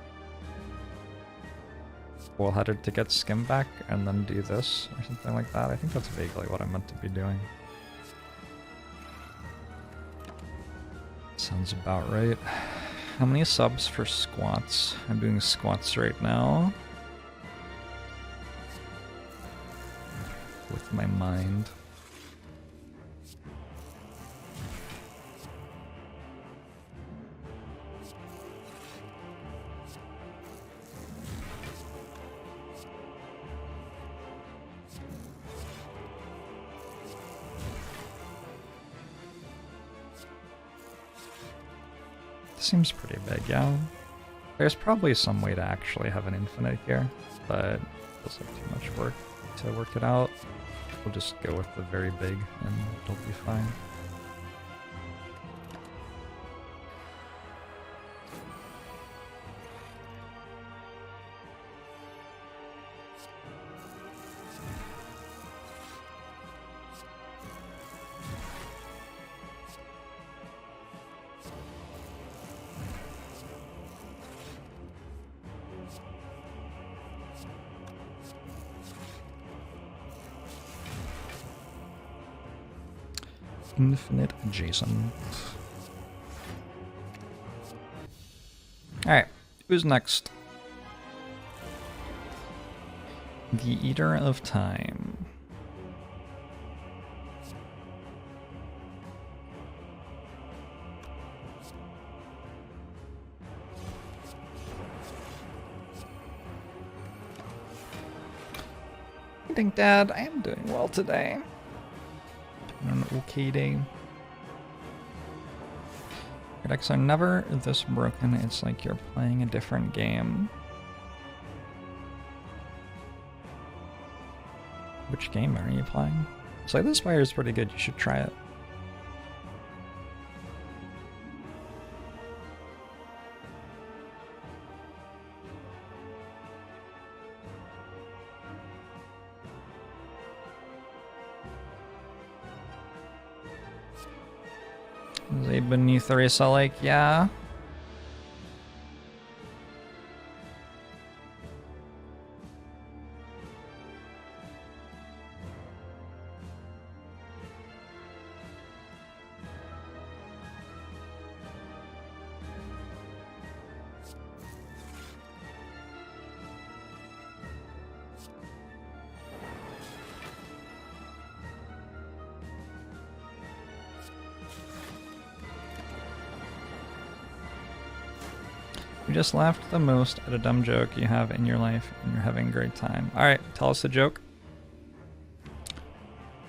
full-headed to get skim back, and then do this, or something like that, I think that's vaguely what I'm meant to be doing. Sounds about right. How many subs for squats? I'm doing squats right now. With my mind. Seems pretty big, yeah. There's probably some way to actually have an infinite here, but it feels like too much work to work it out. We'll just go with the very big and it'll be fine. Infinite adjacent. Alright, who's next? The Eater of Time. I think, Dad, I am doing well today. An okay day. Your decks are never this broken, it's like you're playing a different game. Which game are you playing? Slay the Spire is pretty good, you should try it. Beneath Arisa, like, yeah. You just laughed the most at a dumb joke you have in your life, and you're having a great time. Alright, tell us the joke.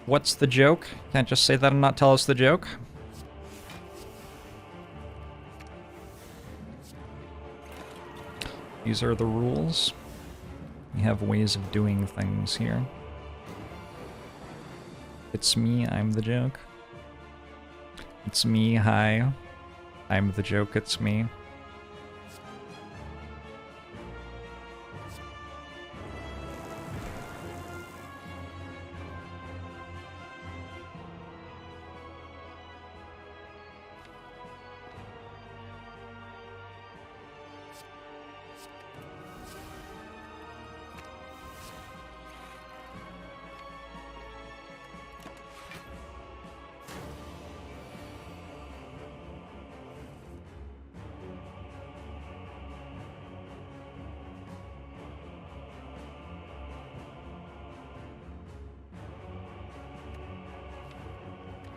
What's the joke? Can't just say that and not tell us the joke. These are the rules. We have ways of doing things here. It's me, I'm the joke. It's me, hi. I'm the joke, it's me.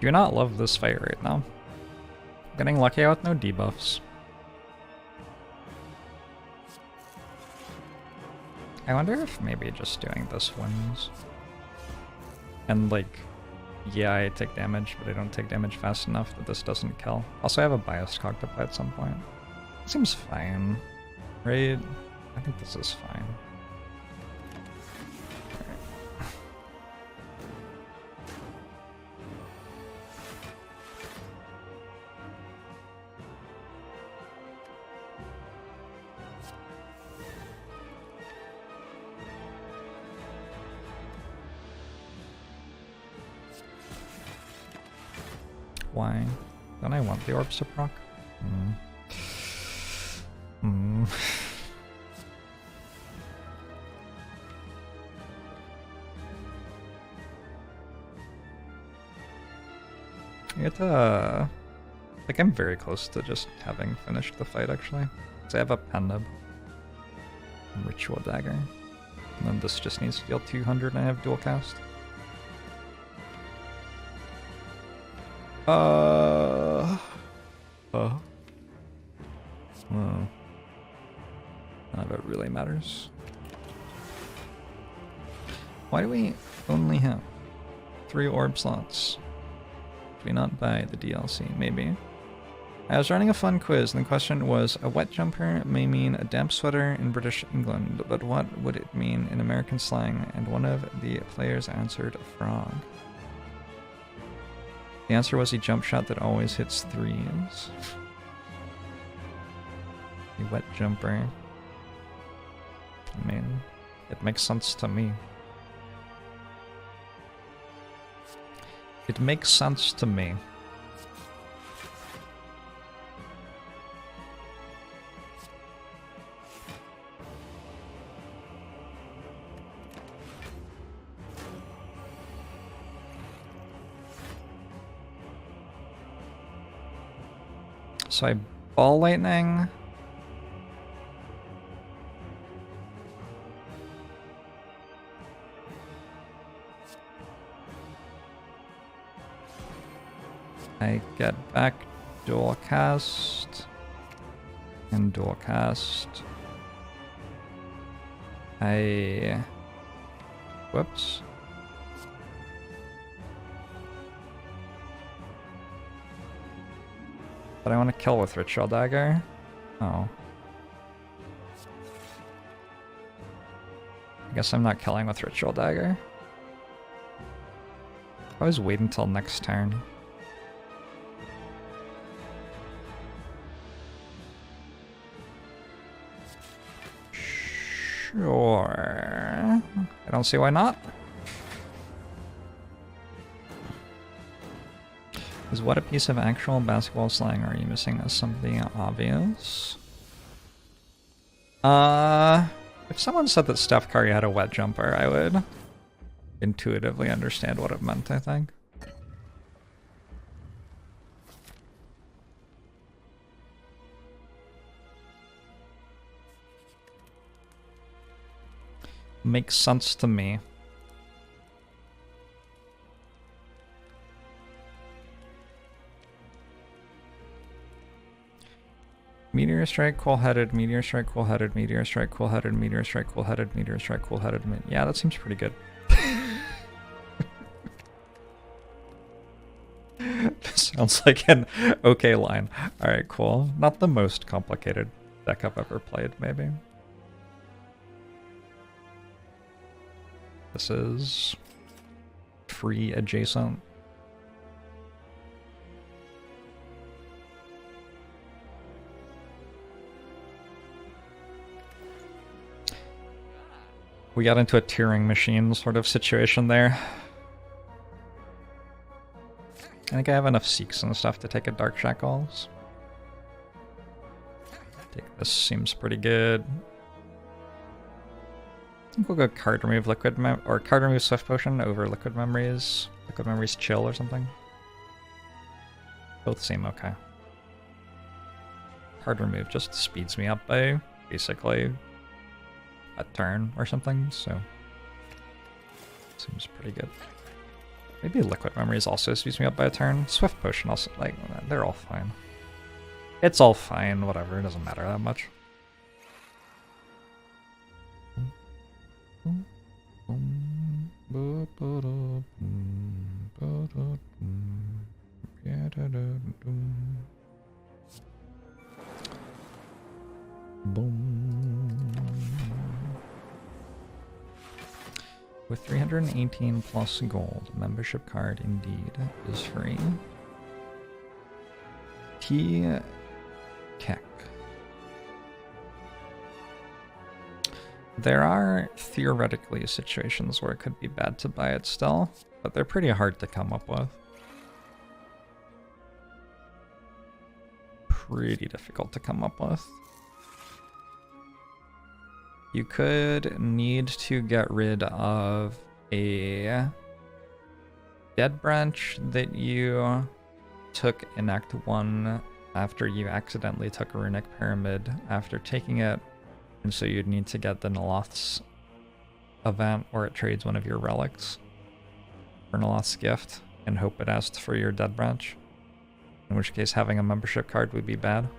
Do not love this fight right now. Getting lucky with no debuffs. I wonder if maybe just doing this wins. And like, yeah, I take damage, but I don't take damage fast enough that this doesn't kill. Also, I have a biased cog to play at some point. Seems fine, right? I think this is fine. Why? Don't I want the orbs to proc? I get to... like, I'm very close to just having finished the fight, actually. So I have a Pendib. Ritual Dagger. And then this just needs to deal 200 and I have dual cast. Well, none of it really matters. Why do we only have 3 orb slots? Should we not buy the DLC? Maybe. I was running a fun quiz, and the question was, a wet jumper may mean a damp sweater in British England, but what would it mean in American slang? And one of the players answered a frog. The answer was a jump shot that always hits 3s. A wet jumper. I mean, it makes sense to me. It makes sense to me. So I ball lightning. I get back dual cast and dual cast. Whoops. But I want to kill with Ritual Dagger. Oh. I guess I'm not killing with Ritual Dagger. I always wait until next turn. Sure. I don't see why not. Is what a piece of actual basketball slang are you missing as something obvious? If someone said that Steph Curry had a wet jumper, I would intuitively understand what it meant, I think. Makes sense to me. Meteor strike, cool-headed, meteor strike, cool-headed, meteor strike, cool-headed, meteor strike, cool-headed, meteor strike, cool-headed. Yeah, that seems pretty good. Sounds like an okay line. Alright, cool. Not the most complicated deck I've ever played, maybe. This is free adjacent. We got into a Turing machine sort of situation there. I think I have enough Seeks and stuff to take a Dark Shackles. This seems pretty good. I think we'll go card remove or card remove Swift Potion over Liquid Memories. Liquid Memories Chill or something. Both seem okay. Card remove just speeds me up by basically a turn or something, so seems pretty good. Maybe Liquid Memories also speeds me up by a turn. Swift Potion also, like, they're all fine. It's all fine, whatever, it doesn't matter that much. With 318 plus gold, membership card indeed is free. Keck. There are theoretically situations where it could be bad to buy it still, but they're pretty hard to come up with. Pretty difficult to come up with. You could need to get rid of a dead branch that you took in Act 1 after you accidentally took a Runic Pyramid after taking it, and so you'd need to get the Noloth's event where it trades one of your relics for Noloth's gift and hope it asks for your dead branch, in which case having a membership card would be bad.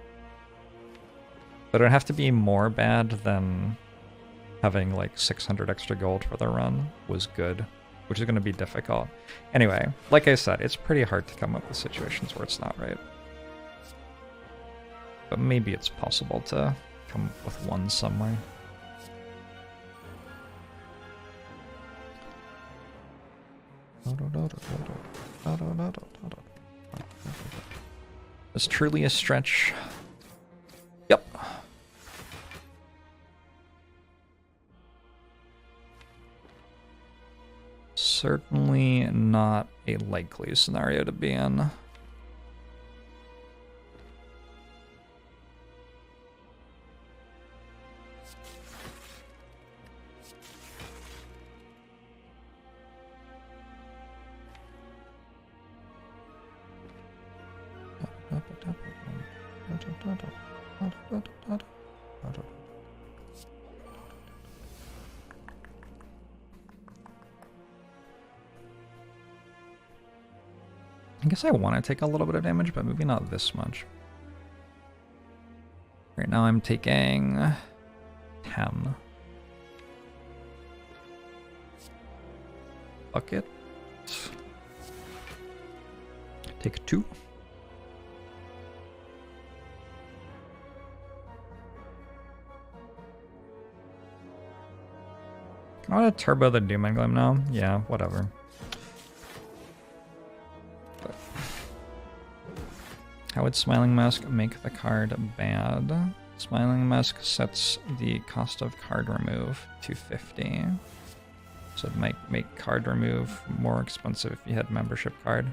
But it would have to be more bad than having like 600 extra gold for the run was good, which is going to be difficult. Anyway, like I said, it's pretty hard to come up with situations where it's not right. But maybe it's possible to come up with one somewhere. It's truly a stretch. Yep. Certainly not a likely scenario to be in. I guess I want to take a little bit of damage, but maybe not this much. Right now I'm taking 10. Bucket. Take 2. I want to turbo the Doom and Gloom now. Yeah, whatever. How would Smiling Mask make the card bad? Smiling Mask sets the cost of card remove to 50. So it might make card remove more expensive if you had membership card.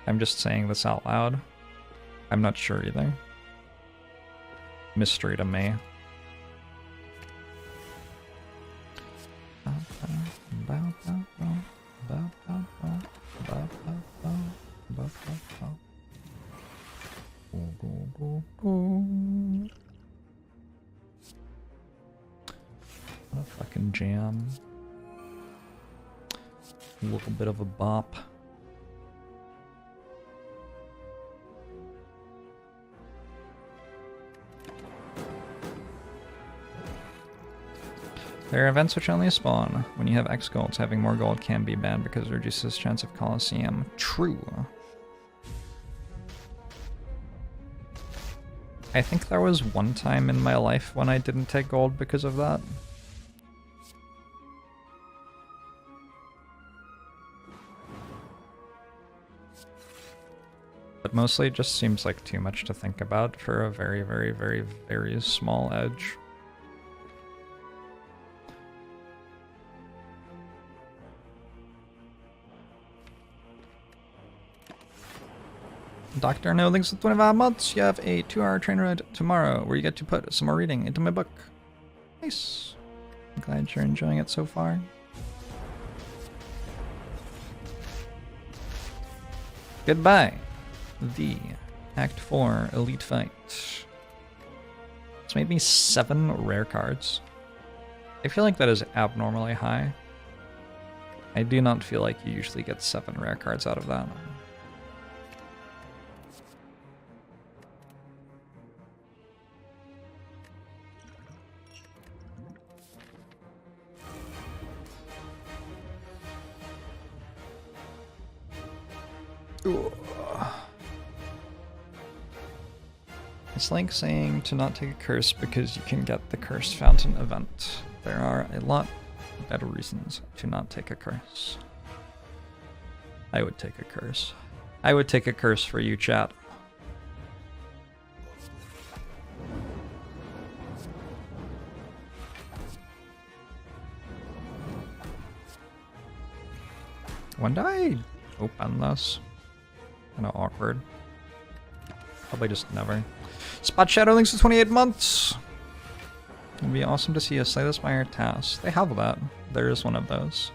I'm just saying this out loud. I'm not sure either. Mystery to me. What a fucking jam. A little bit of a bop. There are events which only spawn. When you have X golds, having more gold can be bad because it reduces chance of Colosseum. True. I think there was one time in my life when I didn't take gold because of that. But mostly it just seems like too much to think about for a very, very, very, very small edge. Dr. No, thanks for 25 months. You have a 2-hour train ride tomorrow where you get to put some more reading into my book. Nice. I'm glad you're enjoying it so far. Goodbye. The Act 4 Elite Fight. It's made me 7 rare cards. I feel like that is abnormally high. I do not feel like you usually get 7 rare cards out of that. Ooh. It's like saying to not take a curse because you can get the Curse Fountain event. There are a lot better reasons to not take a curse. I would take a curse. I would take a curse for you, chat. When do I open this? Kinda awkward. Probably just never. Spot Shadow links to 28 months! It'd be awesome to see a Slay the Spire task. They have that. There is one of those.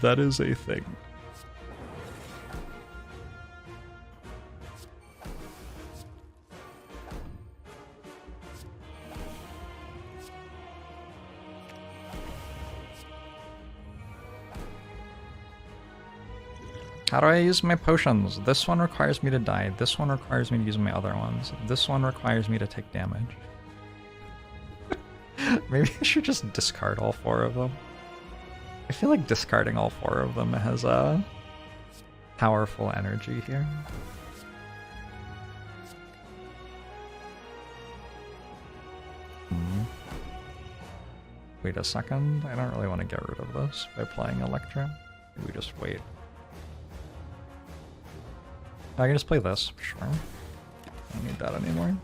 That is a thing. How do I use my potions? This one requires me to die. This one requires me to use my other ones. This one requires me to take damage. Maybe I should just discard all 4 of them. I feel like discarding all 4 of them has a powerful energy here. Wait a second. I don't really want to get rid of this by playing Electro. Maybe we just wait. I can just play this, sure. I don't need that anymore.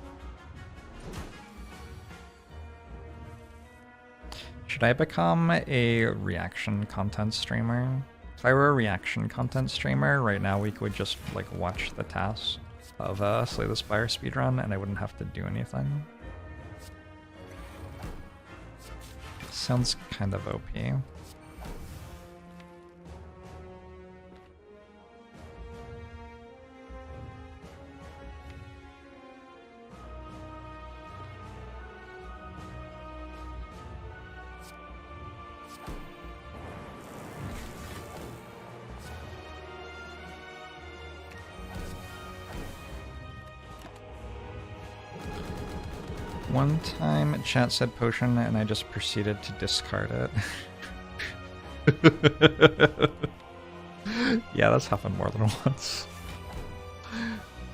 Should I become a reaction content streamer? If I were a reaction content streamer, right now we could just like watch the tasks of Slay the Spire speedrun and I wouldn't have to do anything. Sounds kind of OP. One time chat said potion and I just proceeded to discard it. Yeah, that's happened more than once.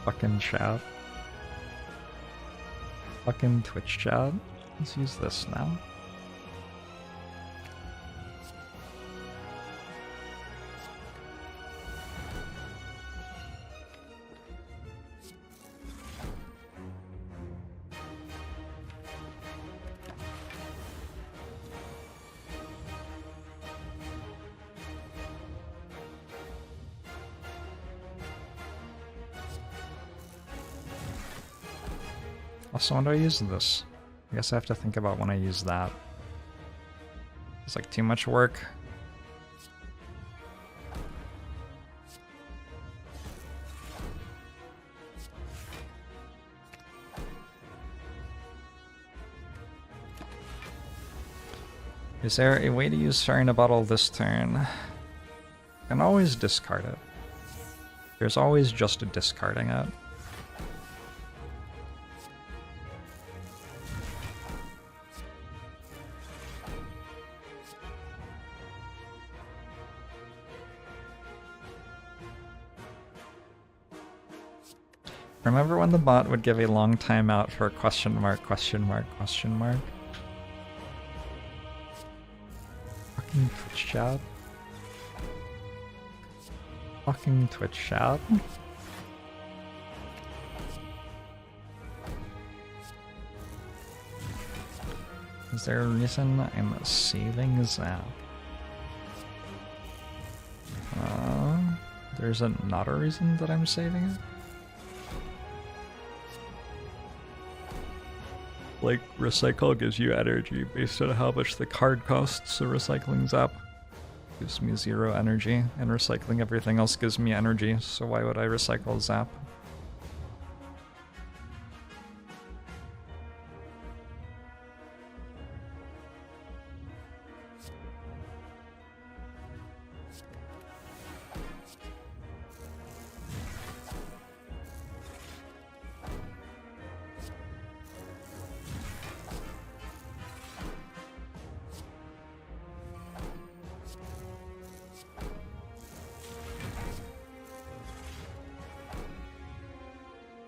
Fucking chat. Fucking Twitch chat. Let's use this now. Also, when do I use this? I guess I have to think about when I use that. It's like too much work. Is there a way to use Fire in a Bottle this turn? I can always discard it. There's always just a discarding it. Remember when the bot would give a long timeout for question mark, question mark, question mark? Fucking Twitch chat. Fucking Twitch chat. Is there a reason I'm saving Zap? There's not a reason that I'm saving it? Like, recycle gives you energy based on how much the card costs, so recycling Zap gives me 0 energy, and recycling everything else gives me energy, so why would I recycle Zap?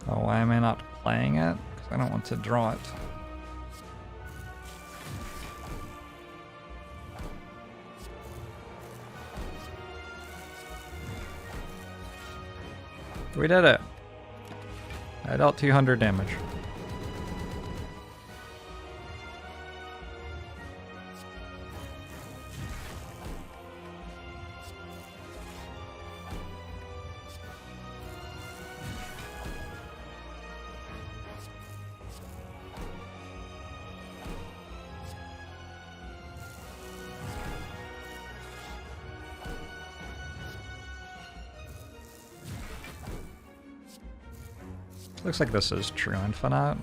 So why am I not playing it? Because I don't want to draw it. We did it. I dealt 200 damage. Looks like this is true infinite.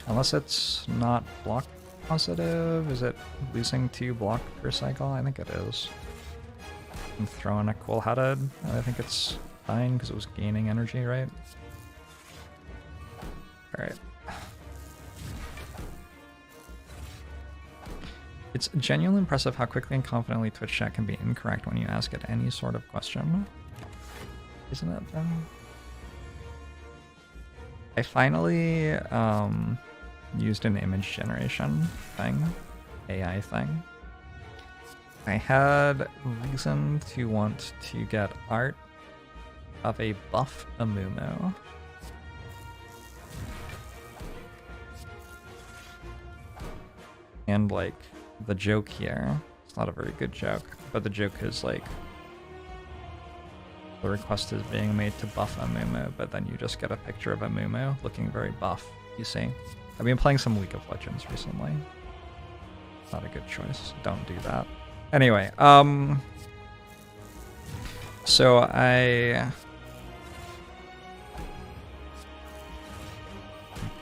Unless it's not block positive. Is it losing 2 block per cycle? I think it is. I'm throwing a cool headed. I think it's fine because it was gaining energy, right? Alright. It's genuinely impressive how quickly and confidently Twitch chat can be incorrect when you ask it any sort of question. Isn't it though? I finally used an image generation thing, AI thing. I had reason to want to get art of a buff Amumu. And like, the joke here, it's not a very good joke, but the joke is like, the request is being made to buff Amumu, but then you just get a picture of Amumu looking very buff, you see? I've been playing some League of Legends recently. Not a good choice, don't do that. Anyway, so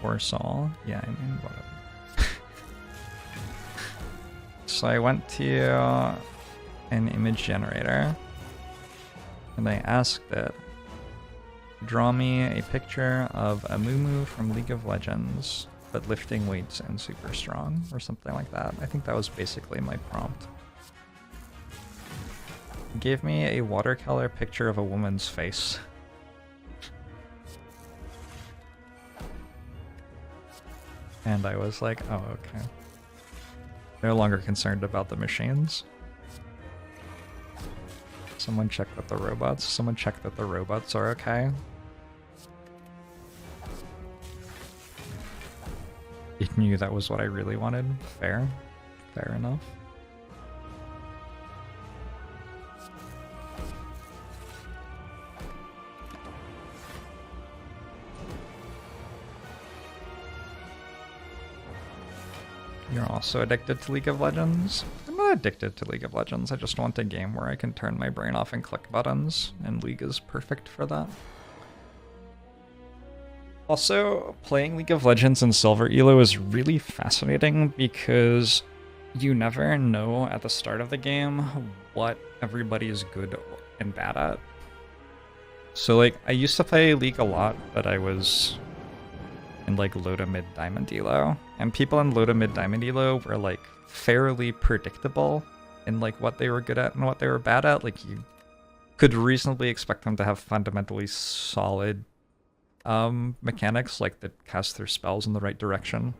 poor Saul, yeah, I mean, whatever. So I went to an image generator and I asked it, draw me a picture of Amumu from League of Legends, but lifting weights and super strong, or something like that. I think that was basically my prompt. It gave me a watercolor picture of a woman's face. And I was like, oh, okay. No longer concerned about the machines. Someone check that the robots. Someone check that the robots are okay. It knew that was what I really wanted. Fair. Fair enough. You're also addicted to League of Legends? I'm not addicted to League of Legends, I just want a game where I can turn my brain off and click buttons, and League is perfect for that. Also, playing League of Legends in Silver Elo is really fascinating because you never know at the start of the game what everybody is good and bad at. So like, I used to play League a lot, but I was in like low to mid diamond elo, and people in low to mid diamond elo were like fairly predictable in like what they were good at and what they were bad at. Like you could reasonably expect them to have fundamentally solid mechanics, like that cast their spells in the right direction,